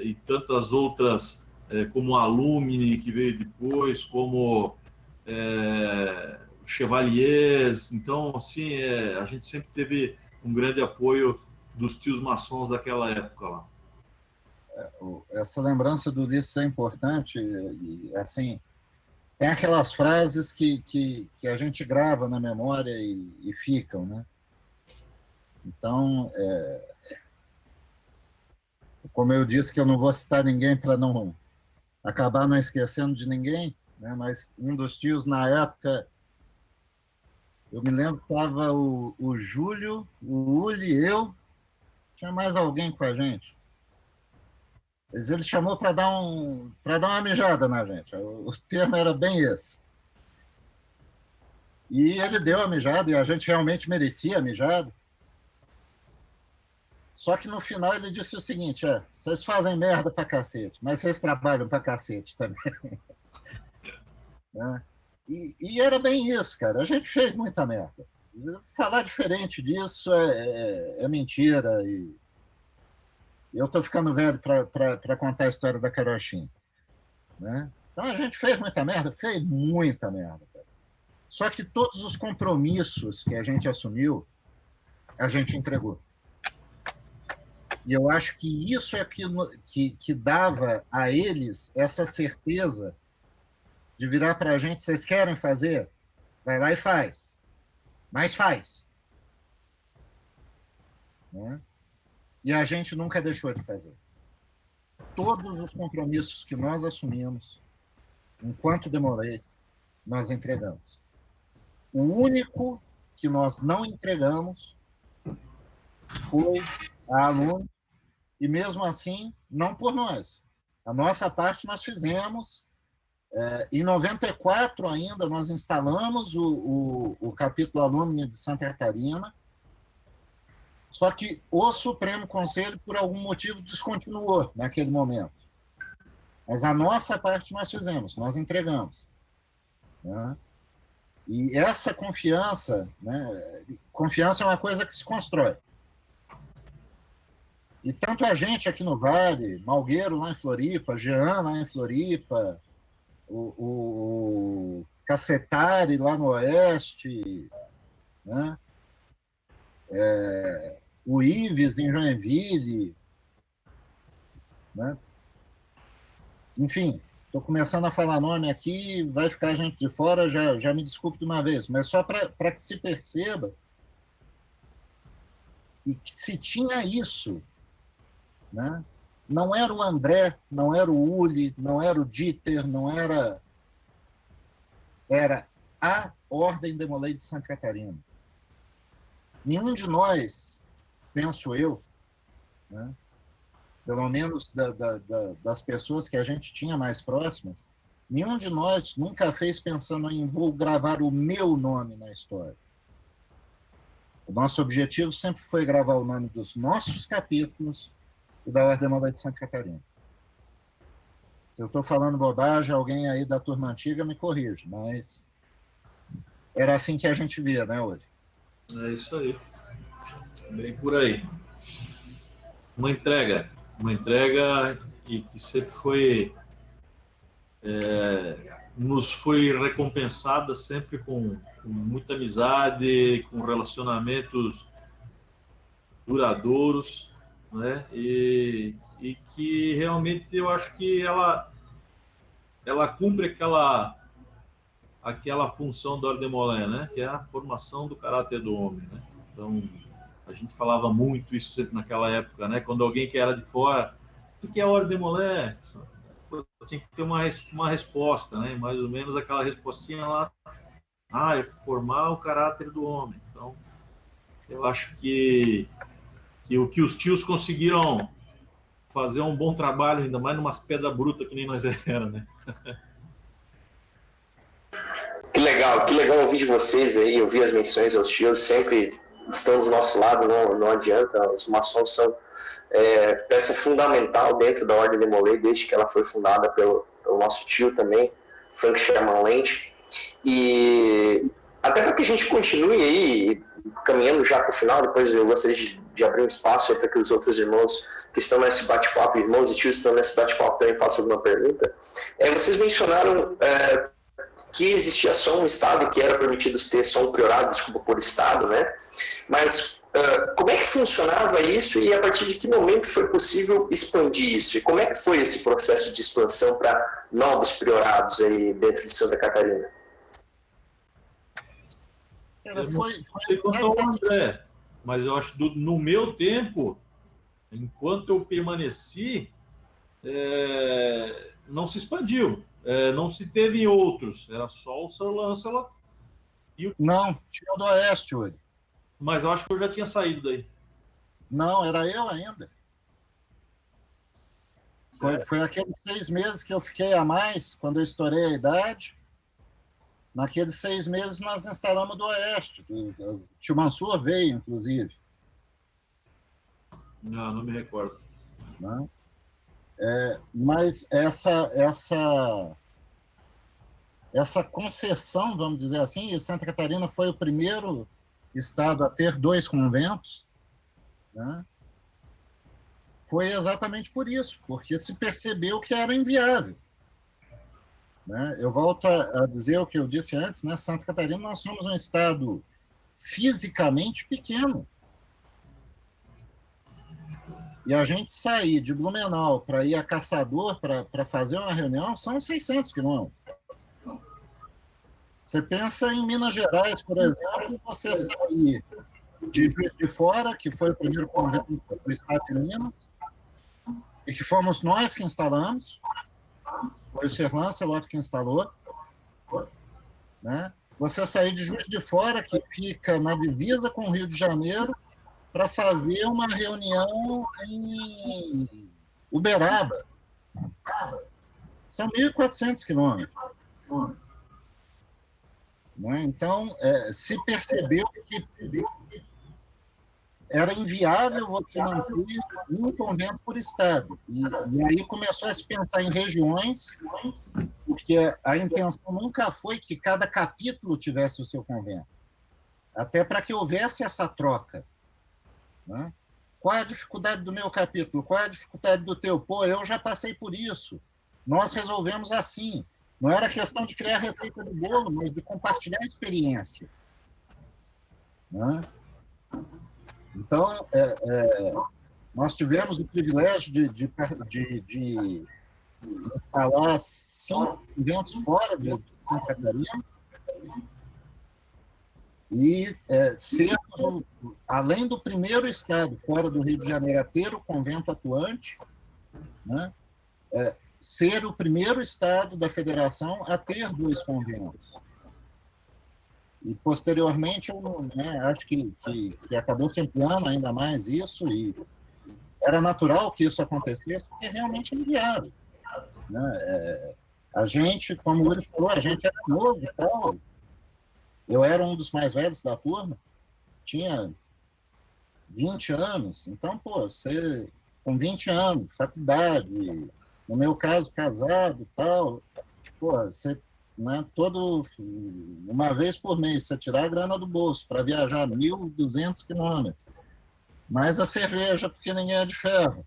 e tantas outras, como a Alumni, que veio depois, como Chevaliers. Então, assim, a gente sempre teve um grande apoio dos tios maçons daquela época lá. Essa lembrança do Ulisses é importante, e assim, tem aquelas frases que a gente grava na memória e ficam, né? Então, como eu disse que eu não vou citar ninguém para não acabar não esquecendo de ninguém, né? Mas um dos tios na época, eu me lembro que estava o Júlio, o Uli, eu, tinha mais alguém com a gente. Mas ele chamou para dar uma mijada na gente. O termo era bem esse. E ele deu a mijada, e a gente realmente merecia a mijada. Só que no final ele disse o seguinte: vocês fazem merda pra cacete, mas vocês trabalham pra cacete também. Né? E era bem isso, cara. A gente fez muita merda. Falar diferente disso é mentira. E eu estou ficando velho para contar a história da carochinha. Né? Então a gente fez muita merda, cara. Só que todos os compromissos que a gente assumiu, a gente entregou. E eu acho que isso é que dava a eles essa certeza de virar para a gente: vocês querem fazer? Vai lá e faz. Mas faz. Né? E a gente nunca deixou de fazer. Todos os compromissos que nós assumimos, enquanto Demolês, nós entregamos. O único que nós não entregamos foi a aluno, e mesmo assim, não por nós. A nossa parte nós fizemos. Em 94 ainda, nós instalamos o capítulo Alumni de Santa Catarina, só que o Supremo Conselho, por algum motivo, descontinuou naquele momento. Mas a nossa parte nós fizemos, nós entregamos. Né? E essa confiança, né? Confiança é uma coisa que se constrói. E tanto a gente aqui no Vale, Malgueiro lá em Floripa, Jean lá em Floripa, o Cacetari lá no Oeste, né? O Ives em Joinville, né? Enfim, estou começando a falar nome aqui, vai ficar gente de fora, já me desculpe de uma vez, mas só para que se perceba e que se tinha isso, né? Não era o André, não era o Uli, não era o Dieter, não era... Era a Ordem Demolei de Santa Catarina. Nenhum de nós, penso eu, né, pelo menos das pessoas que a gente tinha mais próximas, nenhum de nós nunca fez pensando em vou gravar o meu nome na história. O nosso objetivo sempre foi gravar o nome dos nossos capítulos e da Ordem Demolei de Santa Catarina. Se eu estou falando bobagem, alguém aí da turma antiga me corrige, mas era assim que a gente via, né, hoje? É isso aí. Bem por aí. Uma entrega e que sempre foi nos foi recompensada sempre com muita amizade, com relacionamentos duradouros, né? E que realmente eu acho que ela cumpre aquela função da Ordem Demolé, né? Que é a formação do caráter do homem, né? Então, a gente falava muito isso sempre naquela época, né? Quando alguém que era de fora, o que é a Ordem Demolé? Tinha que ter uma resposta, né? Mais ou menos aquela respostinha lá, é formar o caráter do homem. Então, eu acho que o que os tios conseguiram fazer um bom trabalho, ainda mais numas pedras brutas que nem nós era, né? Que legal ouvir de vocês aí, ouvir as menções aos tios, sempre estão do nosso lado, não adianta, os maçons são peça fundamental dentro da Ordem Demolei, desde que ela foi fundada pelo nosso tio também, Frank Sherman Lynch, e até para que a gente continue aí, caminhando já para o final, depois eu gostaria de abrir um espaço para que os outros irmãos que estão nesse bate-papo, irmãos e tios que estão nesse bate-papo também façam alguma pergunta. Vocês mencionaram que existia só um estado, que era permitido ter só um priorado, desculpa, por estado, né? Mas como é que funcionava isso e a partir de que momento foi possível expandir isso? E como é que foi esse processo de expansão para novos priorados aí dentro de Santa Catarina? Eu não sei quanto ao André, mas eu acho que no meu tempo, enquanto eu permaneci, não se expandiu. Não se teve outros, era só o Sir Lancelot. Não, tinha o do Oeste, Uri. Mas eu acho que eu já tinha saído daí. Não, era eu ainda. Foi aqueles 6 meses que eu fiquei a mais, quando eu estourei a idade. Naqueles 6 meses nós instalamos do Oeste. O tio Mansur veio, inclusive. Não me recordo. Né? Mas essa concessão, vamos dizer assim, e Santa Catarina foi o primeiro estado a ter 2 conventos, né? Foi exatamente por isso, porque se percebeu que era inviável. Né? Eu volto a dizer o que eu disse antes, né? Santa Catarina, nós somos um estado fisicamente pequeno. E a gente sair de Blumenau para ir a Caçador para fazer uma reunião são 600 quilômetros. Você pensa em Minas Gerais, por exemplo, você sair de Juiz de Fora, que foi o primeiro convento do estado de Minas, e que fomos nós que instalamos, foi o Sir Lancelot que instalou, né? Você sair de Juiz de Fora, que fica na divisa com o Rio de Janeiro, para fazer uma reunião em Uberaba. São 1.400 quilômetros. Né? Então, se percebeu que era inviável você manter um convento por estado. E aí começou a se pensar em regiões, porque a intenção nunca foi que cada capítulo tivesse o seu convento. Até para que houvesse essa troca. Né? Qual é a dificuldade do meu capítulo? Qual é a dificuldade do teu? Pô, eu já passei por isso. Nós resolvemos assim. Não era questão de criar receita do bolo, mas de compartilhar a experiência. Né? Então, nós tivemos o privilégio de instalar 5 conventos fora de Santa Catarina e sermos, além do primeiro estado fora do Rio de Janeiro a ter o convento atuante, né, ser o primeiro estado da federação a ter 2 conventos. E, posteriormente, eu acho que acabou se ampliando ainda mais isso, e era natural que isso acontecesse, porque realmente é inviável. Né? A gente, como o Uri falou, a gente era novo e tal. Eu era um dos mais velhos da turma, tinha 20 anos. Então, pô, você com 20 anos, faculdade, no meu caso, casado e tal, pô, você... Né, uma vez por mês, você tirar a grana do bolso para viajar 1.200 quilômetros, mais a cerveja, porque ninguém é de ferro.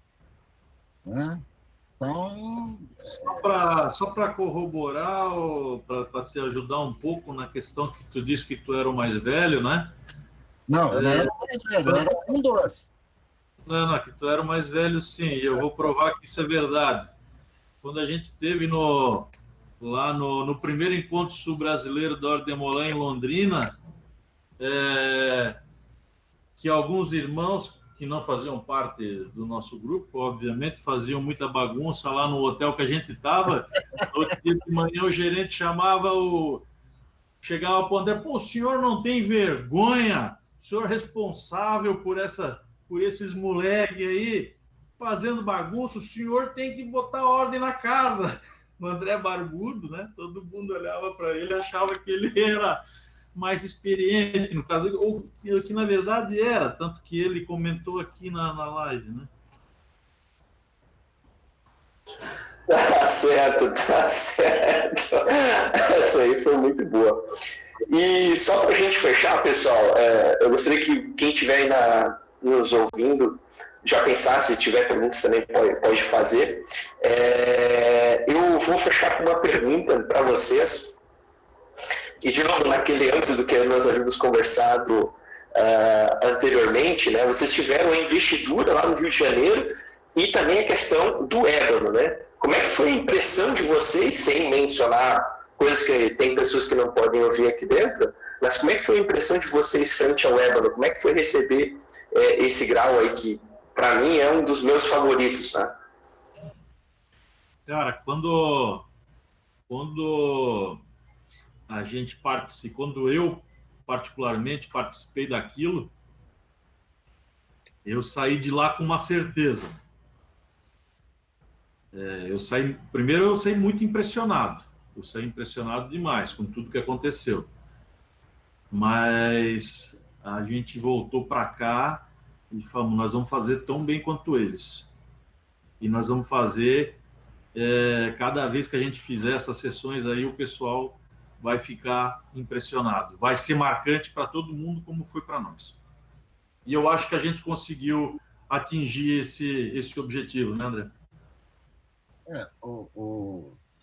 Né? Então... Só para corroborar, para te ajudar um pouco na questão que tu disse que tu era o mais velho, né? Não, eu não era o mais velho, eu era um dos. Não, que tu era o mais velho, sim, e eu vou provar que isso é verdade. Quando a gente esteve lá no primeiro encontro sul-brasileiro da Ordem Molin em Londrina, que alguns irmãos que não faziam parte do nosso grupo, obviamente, faziam muita bagunça lá no hotel que a gente estava. No outro dia de manhã o gerente chegava para o André: pô, o senhor não tem vergonha? O senhor é responsável por esses moleques aí fazendo bagunça, o senhor tem que botar ordem na casa. O André barbudo, né? Todo mundo olhava para ele e achava que ele era mais experiente, no caso, ou que na verdade era, tanto que ele comentou aqui na live, né? Tá certo. Essa aí foi muito boa. E só para a gente fechar, pessoal, eu gostaria que quem estiver aí nos ouvindo já pensasse, se tiver perguntas também pode fazer. Eu vou fechar com uma pergunta para vocês. E, de novo, naquele âmbito do que nós havíamos conversado anteriormente, né, vocês tiveram a investidura lá no Rio de Janeiro e também a questão do ébano, né? Como é que foi a impressão de vocês, sem mencionar coisas que tem pessoas que não podem ouvir aqui dentro, mas como é que foi a impressão de vocês frente ao ébano? Como é que foi receber esse grau aí que, para mim, é um dos meus favoritos, né? Cara, quando a gente participa, quando eu particularmente participei daquilo, eu saí de lá com uma certeza. Primeiro eu saí muito impressionado. Eu saí impressionado demais com tudo que aconteceu. Mas a gente voltou para cá e falamos, nós vamos fazer tão bem quanto eles. E nós vamos fazer, cada vez que a gente fizer essas sessões aí, o pessoal vai ficar impressionado. Vai ser marcante para todo mundo, como foi para nós. E eu acho que a gente conseguiu atingir esse objetivo, né, André?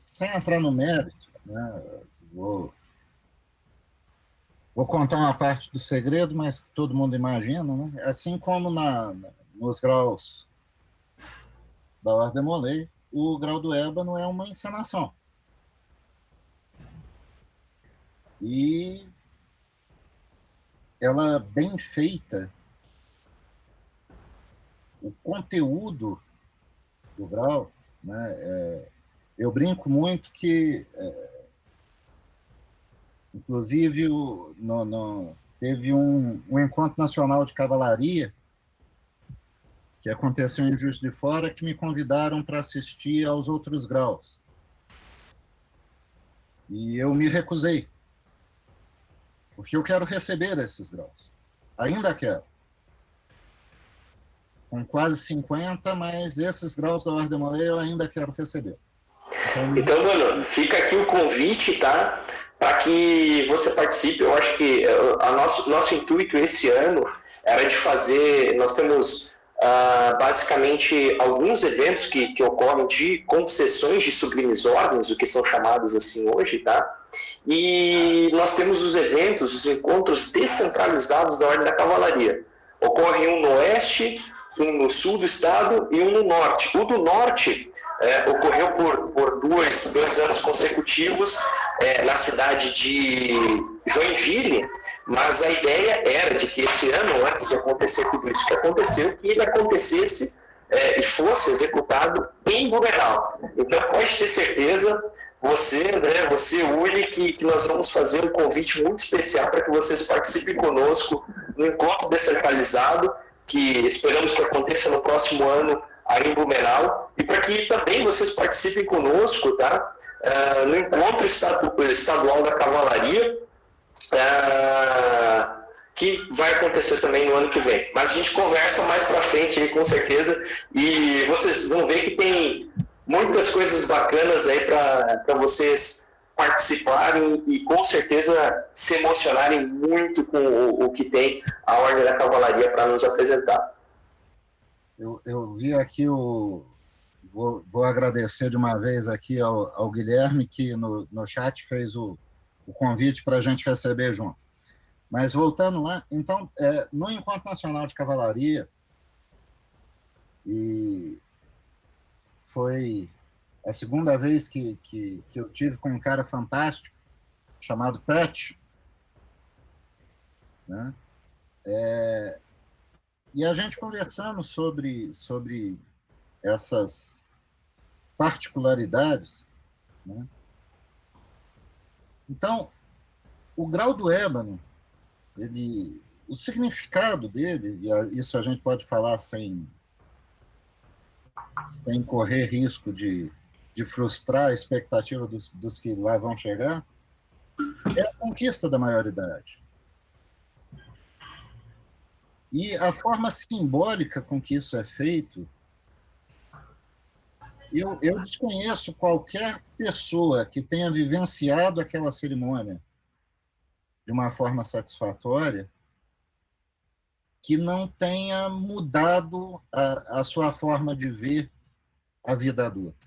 Sem entrar no mérito, né, vou contar uma parte do segredo, mas que todo mundo imagina, né? Assim como nos graus da Ordem Molay, o grau do ébano é uma encenação. E ela bem feita, o conteúdo do grau, né? Eu brinco muito que, inclusive, teve um encontro nacional de cavalaria que aconteceu em Juiz de Fora, que me convidaram para assistir aos outros graus. E eu me recusei, porque eu quero receber esses graus. Ainda quero. Com quase 50, mas esses graus da Ordem Molay eu ainda quero receber. Então, mano, fica aqui o convite, tá? Para que você participe. Eu acho que nosso intuito esse ano era de fazer. Nós temos basicamente alguns eventos que ocorrem de concessões de sublimes ordens, o que são chamadas assim hoje, tá? E nós temos os eventos, os encontros descentralizados da Ordem da Cavalaria. Ocorre um no oeste, um no sul do estado e um no norte. O do norte ocorreu por dois anos consecutivos na cidade de Joinville, mas a ideia era de que esse ano, antes de acontecer tudo isso que aconteceu, que ele acontecesse e fosse executado em Blumenau. Então pode ter certeza, você, André, você, Uli, que nós vamos fazer um convite muito especial para que vocês participem conosco no encontro descentralizado, que esperamos que aconteça no próximo ano aí em Blumenau, e para que também vocês participem conosco, tá? No encontro estadual da Cavalaria, que vai acontecer também no ano que vem. Mas a gente conversa mais para frente aí, com certeza, e vocês vão ver que tem muitas coisas bacanas aí para vocês participarem e com certeza se emocionarem muito com o que tem a Ordem da Cavalaria para nos apresentar. Eu vi aqui vou agradecer de uma vez aqui ao Guilherme, que no chat fez o convite para a gente receber junto. Mas voltando lá, então, no Encontro Nacional de Cavalaria, e foi a segunda vez que eu tive com um cara fantástico, chamado Pat, né? E a gente conversando sobre essas particularidades, né? Então, o grau do ébano, o significado dele, e isso a gente pode falar sem correr risco de frustrar a expectativa dos que lá vão chegar, é a conquista da maioridade. E a forma simbólica com que isso é feito, eu desconheço qualquer pessoa que tenha vivenciado aquela cerimônia de uma forma satisfatória que não tenha mudado a sua forma de ver a vida adulta.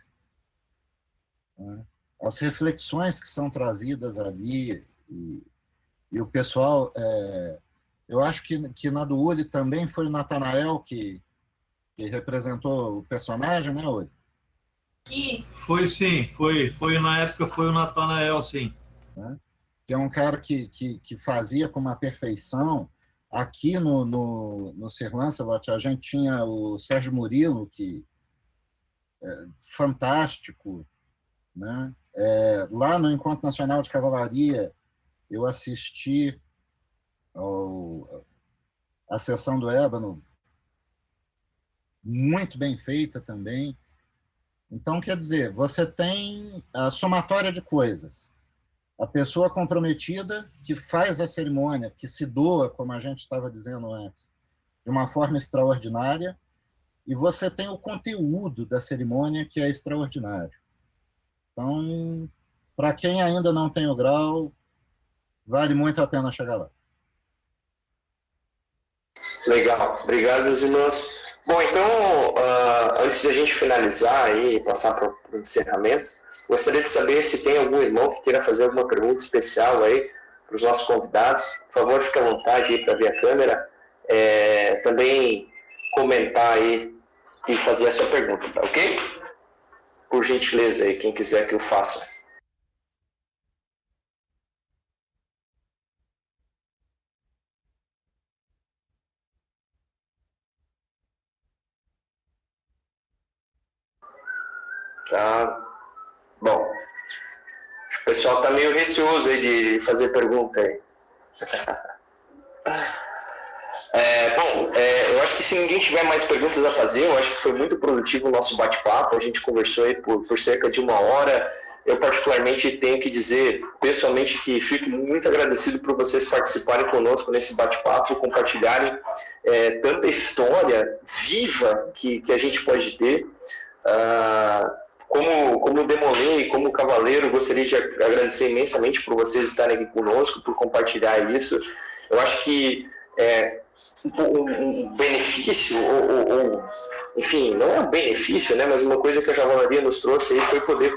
As reflexões que são trazidas ali, e o pessoal... eu acho que na do Uli também foi o Natanael que representou o personagem, né, Uli? Foi sim, foi na época foi o Natanael, sim. Que é um cara que fazia com uma perfeição. Aqui no Sir Lancelot, a gente tinha o Sérgio Murilo, que fantástico, né? Lá no Encontro Nacional de Cavalaria, eu assisti a sessão do ébano, muito bem feita também. Então, quer dizer, você tem a somatória de coisas. A pessoa comprometida que faz a cerimônia, que se doa, como a gente estava dizendo antes, de uma forma extraordinária, e você tem o conteúdo da cerimônia, que é extraordinário. Então, para quem ainda não tem o grau, vale muito a pena chegar lá. Legal, obrigado, meus irmãos. Bom, então, antes de a gente finalizar e passar para o encerramento, gostaria de saber se tem algum irmão que queira fazer alguma pergunta especial aí para os nossos convidados. Por favor, fique à vontade aí para ver a câmera. Também comentar aí e fazer a sua pergunta, tá ok? Por gentileza aí, quem quiser que eu faça. Tá. Bom, o pessoal está meio receoso aí de fazer pergunta aí. Eu acho que se ninguém tiver mais perguntas a fazer, eu acho que foi muito produtivo o nosso bate-papo. A gente conversou aí por cerca de 1 hora. Eu particularmente tenho que dizer, pessoalmente, que fico muito agradecido por vocês participarem conosco nesse bate-papo, compartilharem tanta história viva que a gente pode ter. Como Demolei, como Cavaleiro, gostaria de agradecer imensamente por vocês estarem aqui conosco, por compartilhar isso. Eu acho que um benefício, enfim, não é um benefício, né, mas uma coisa que a Cavalaria nos trouxe aí foi poder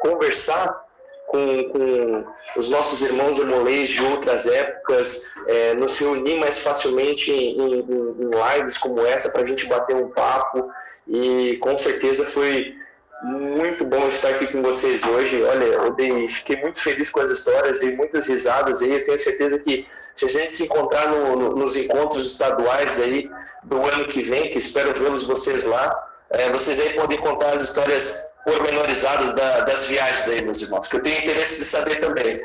conversar com os nossos irmãos Demoleis de outras épocas, nos reunir mais facilmente em lives como essa para a gente bater um papo, e com certeza foi muito bom estar aqui com vocês hoje. Olha, eu fiquei muito feliz com as histórias, dei muitas risadas aí. Eu tenho certeza que se a gente se encontrar nos encontros estaduais aí do ano que vem, que espero vê-los vocês lá, vocês aí podem contar as histórias pormenorizadas das viagens aí, meus irmãos, que eu tenho interesse de saber também.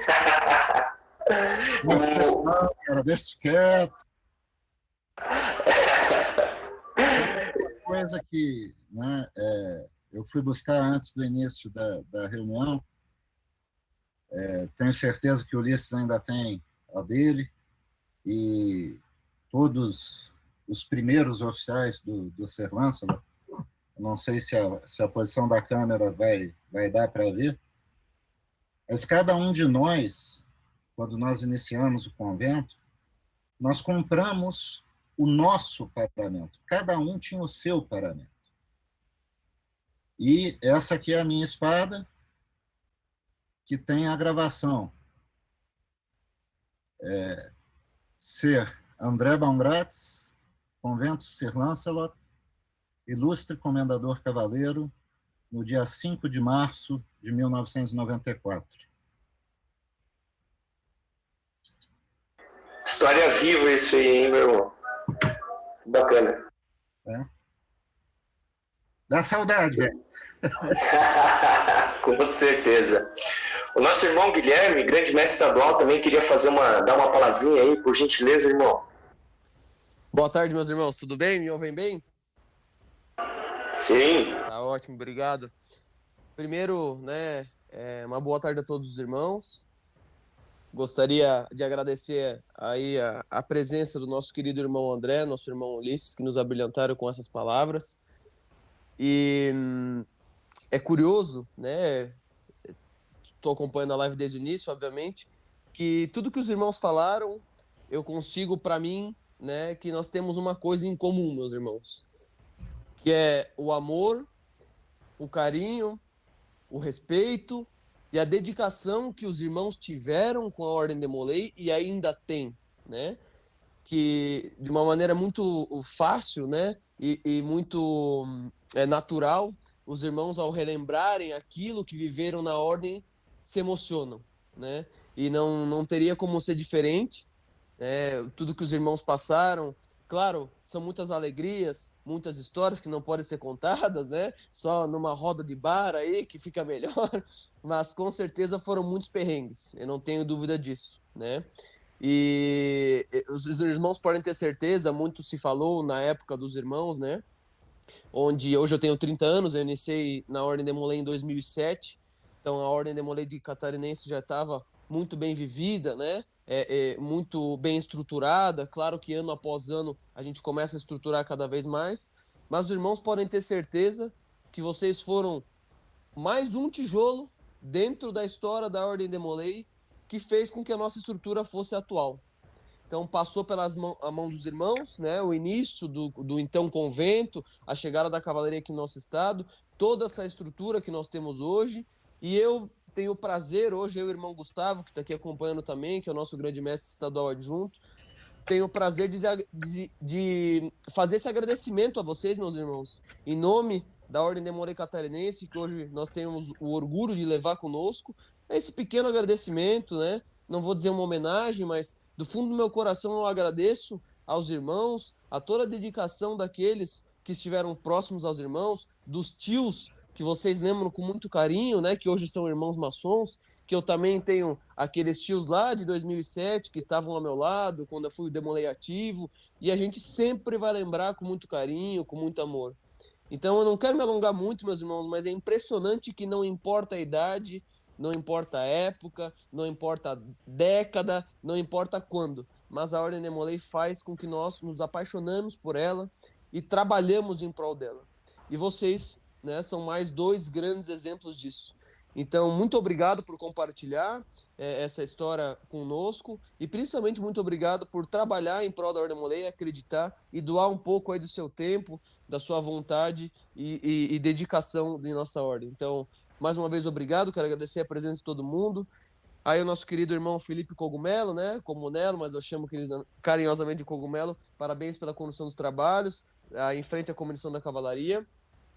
Cara, deixa quieto. Coisa que, né, eu fui buscar antes do início da reunião. Tenho certeza que o Ulisses ainda tem a dele, e todos os primeiros oficiais do Ser Lancelot. Não sei se a posição da câmera vai dar para ver, mas cada um de nós, quando nós iniciamos o convento, nós compramos o nosso paramento. Cada um tinha o seu paramento. E essa aqui é a minha espada, que tem a gravação. Ser André Baumgratz, Convento Ser Lancelot, ilustre comendador cavaleiro, no dia 5 de março de 1994. História viva isso aí, hein, meu irmão? Bacana. Dá saudade, velho. Com certeza. O nosso irmão Guilherme, grande mestre estadual, também queria dar uma palavrinha aí, por gentileza, irmão. Boa tarde, meus irmãos. Tudo bem? Me ouvem bem? Sim. Tá ótimo, obrigado. Primeiro, né, uma boa tarde a todos os irmãos. Gostaria de agradecer aí a presença do nosso querido irmão André, nosso irmão Ulisses, que nos abrilhantaram com essas palavras. E é curioso, né? Estou acompanhando a live desde o início, obviamente, que tudo que os irmãos falaram, eu consigo, para mim, né, que nós temos uma coisa em comum, meus irmãos, que é o amor, o carinho, o respeito e a dedicação que os irmãos tiveram com a Ordem Demolei e ainda têm, né? Que de uma maneira muito fácil, né, e muito natural, os irmãos, ao relembrarem aquilo que viveram na Ordem, se emocionam, né? E não teria como ser diferente. Tudo que os irmãos passaram, claro, são muitas alegrias, muitas histórias que não podem ser contadas, né? Só numa roda de bar aí que fica melhor, mas com certeza foram muitos perrengues, eu não tenho dúvida disso, né? E os irmãos podem ter certeza, muito se falou na época dos irmãos, né? onde hoje eu tenho 30 anos, eu iniciei na Ordem Demolay em 2007, então a Ordem Demolay de Catarinense já estava muito bem vivida, né? Muito bem estruturada. Claro que ano após ano a gente começa a estruturar cada vez mais, mas os irmãos podem ter certeza que vocês foram mais um tijolo dentro da história da Ordem Demolay que fez com que a nossa estrutura fosse atual. Então passou a mão dos irmãos, né? O início do então convento, a chegada da cavalaria aqui no nosso estado, toda essa estrutura que nós temos hoje. E eu tenho o prazer, hoje eu e o irmão Gustavo, que está aqui acompanhando também, que é o nosso grande mestre estadual adjunto, tenho o prazer de fazer esse agradecimento a vocês, meus irmãos, em nome da Ordem Demolay Catarinense, que hoje nós temos o orgulho de levar conosco. Esse pequeno agradecimento, né? Não vou dizer uma homenagem, mas do fundo do meu coração eu agradeço aos irmãos, a toda a dedicação daqueles que estiveram próximos aos irmãos, dos tios que vocês lembram com muito carinho, né, que hoje são irmãos maçons, que eu também tenho aqueles tios lá de 2007 que estavam ao meu lado quando eu fui o Demolay ativo, e a gente sempre vai lembrar com muito carinho, com muito amor. Então eu não quero me alongar muito, meus irmãos, mas é impressionante que não importa a idade, não importa a época, não importa a década, não importa quando, mas a Ordem Demolay faz com que nós nos apaixonamos por ela e trabalhamos em prol dela. E vocês, né, são mais 2 grandes exemplos disso. Então, muito obrigado por compartilhar essa história conosco e principalmente muito obrigado por trabalhar em prol da Ordem Demolay, acreditar e doar um pouco aí do seu tempo, da sua vontade e dedicação de nossa ordem. Então, mais uma vez, obrigado, quero agradecer a presença de todo mundo. Aí o nosso querido irmão Felipe Cogumelo, né, Comunelo, mas eu chamo carinhosamente de Cogumelo, parabéns pela condução dos trabalhos, em frente à comissão da cavalaria.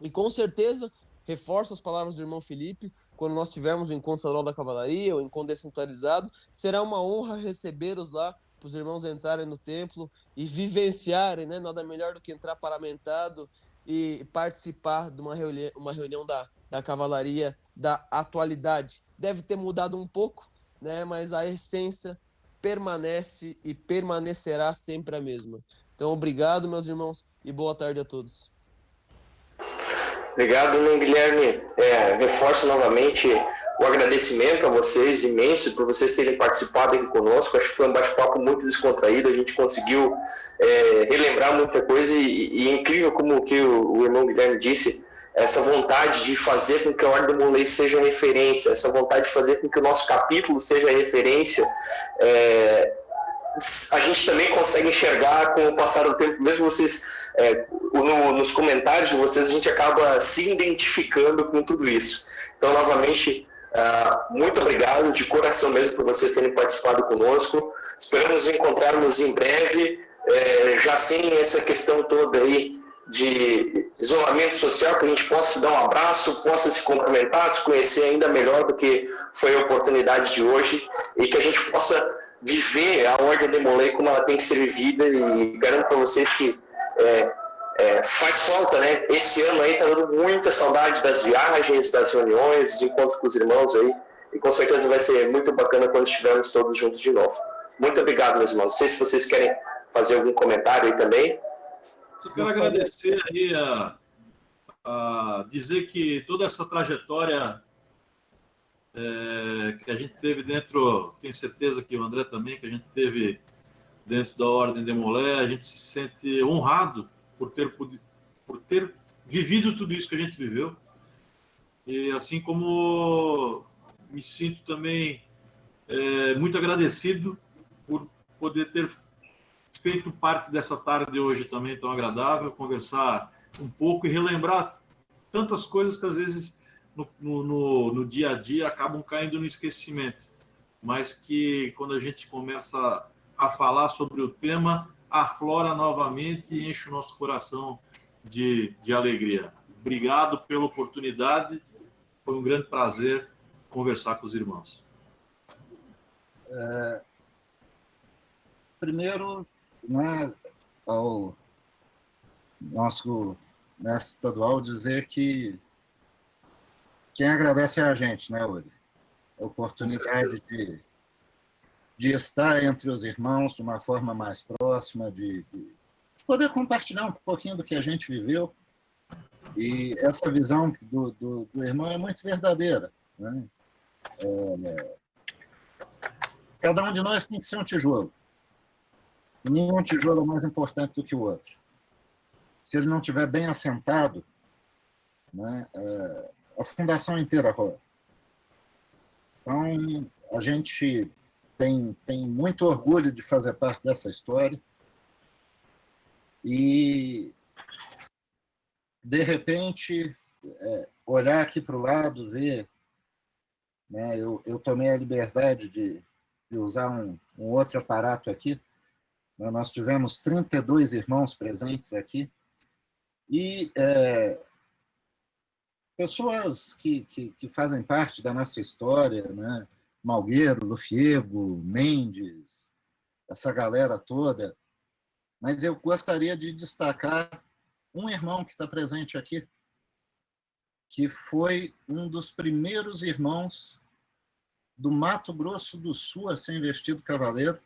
E com certeza, reforço as palavras do irmão Felipe, quando nós tivermos o encontro estadual da cavalaria, o encontro descentralizado, será uma honra recebê-los lá, para os irmãos entrarem no templo e vivenciarem, né, nada melhor do que entrar paramentado e participar de uma reunião da cavalaria da atualidade. Deve ter mudado um pouco, né, mas a essência permanece e permanecerá sempre a mesma. Então, obrigado, meus irmãos, e boa tarde a todos. Obrigado, Guilherme. Reforço novamente o agradecimento a vocês, imenso, por vocês terem participado aqui conosco. Acho que foi um bate-papo muito descontraído, a gente conseguiu relembrar muita coisa e é incrível como que o irmão Guilherme disse, essa vontade de fazer com que a Ordem Demolay seja referência, essa vontade de fazer com que o nosso capítulo seja referência, a gente também consegue enxergar com o passar do tempo, mesmo vocês, nos comentários de vocês, a gente acaba se identificando com tudo isso. Então, novamente, muito obrigado de coração mesmo por vocês terem participado conosco. Esperamos encontrarmos em breve, já sem essa questão toda aí de isolamento social, que a gente possa se dar um abraço, possa se cumprimentar, se conhecer ainda melhor do que foi a oportunidade de hoje, e que a gente possa viver a Ordem Demolay como ela tem que ser vivida, e garanto para vocês que faz falta, né? Esse ano aí tá dando muita saudade das viagens, das reuniões, dos encontros com os irmãos aí, e com certeza vai ser muito bacana quando estivermos todos juntos de novo. Muito obrigado, meus irmãos. Não sei se vocês querem fazer algum comentário aí também. Eu quero agradecer aí a dizer que toda essa trajetória que a gente teve dentro, tenho certeza que o André também, que a gente teve dentro da Ordem Demolay, a gente se sente honrado por ter vivido tudo isso que a gente viveu. E assim como me sinto também muito agradecido por poder ter feito parte dessa tarde hoje também tão agradável, conversar um pouco e relembrar tantas coisas que às vezes no dia a dia acabam caindo no esquecimento, mas que quando a gente começa a falar sobre o tema, aflora novamente e enche o nosso coração de alegria. Obrigado pela oportunidade, foi um grande prazer conversar com os irmãos. Primeiro, né, ao nosso mestre estadual dizer que quem agradece é a gente, né, Uri? A oportunidade de estar entre os irmãos de uma forma mais próxima, de poder compartilhar um pouquinho do que a gente viveu. E essa visão do irmão é muito verdadeira, né? Cada um de nós tem que ser um tijolo. E nenhum tijolo é mais importante do que o outro. Se ele não estiver bem assentado, né, a fundação inteira rola. Então, a gente tem muito orgulho de fazer parte dessa história e, de repente, olhar aqui para o lado, ver, né, eu tomei a liberdade de usar um outro aparato aqui. Nós tivemos 32 irmãos presentes aqui e pessoas que fazem parte da nossa história, né? Malgueiro, Lufiego, Mendes, essa galera toda. Mas eu gostaria de destacar um irmão que está presente aqui, que foi um dos primeiros irmãos do Mato Grosso do Sul a ser investido cavaleiro.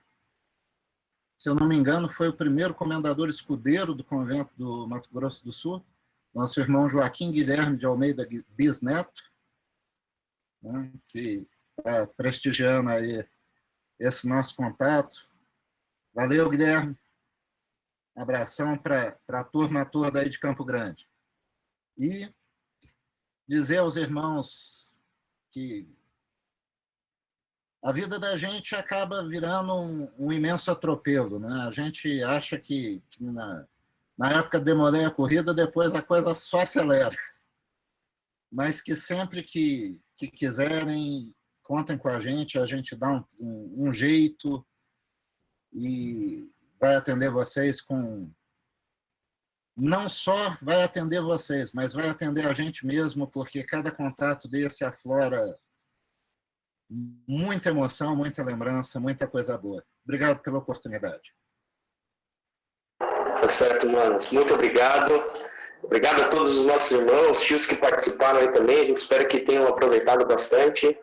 Se eu não me engano, foi o primeiro comendador escudeiro do convento do Mato Grosso do Sul, nosso irmão Joaquim Guilherme de Almeida Bisneto, né, que está prestigiando aí esse nosso contato. Valeu, Guilherme. Abração para a turma toda aí de Campo Grande. E dizer aos irmãos que a vida da gente acaba virando um imenso atropelo, né? A gente acha que na época demorei a corrida, depois a coisa só acelera. Mas que sempre que quiserem, contem com a gente dá um jeito e vai atender vocês com... Não só vai atender vocês, mas vai atender a gente mesmo, porque cada contato desse aflora muita emoção, muita lembrança, muita coisa boa. Obrigado pela oportunidade. Tá certo, mano. Muito obrigado. Obrigado a todos os nossos irmãos, tios que participaram aí também. A gente espera que tenham aproveitado bastante.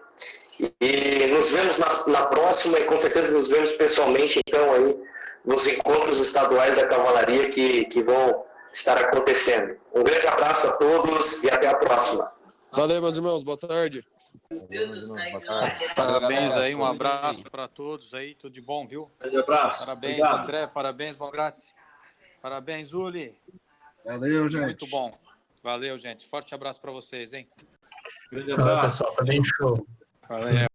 E nos vemos na próxima e com certeza nos vemos pessoalmente, então, aí, nos encontros estaduais da cavalaria que vão estar acontecendo. Um grande abraço a todos e até a próxima. Valeu, meus irmãos. Boa tarde. Parabéns aí, um abraço para todos aí, tudo de bom, viu? Grande abraço. Parabéns, Obrigado. André, parabéns, Bongrazi. Parabéns, Uli. Valeu, gente. Muito bom. Valeu, gente. Forte abraço para vocês, hein? Grande abraço. Pessoal, tá bem show. Valeu.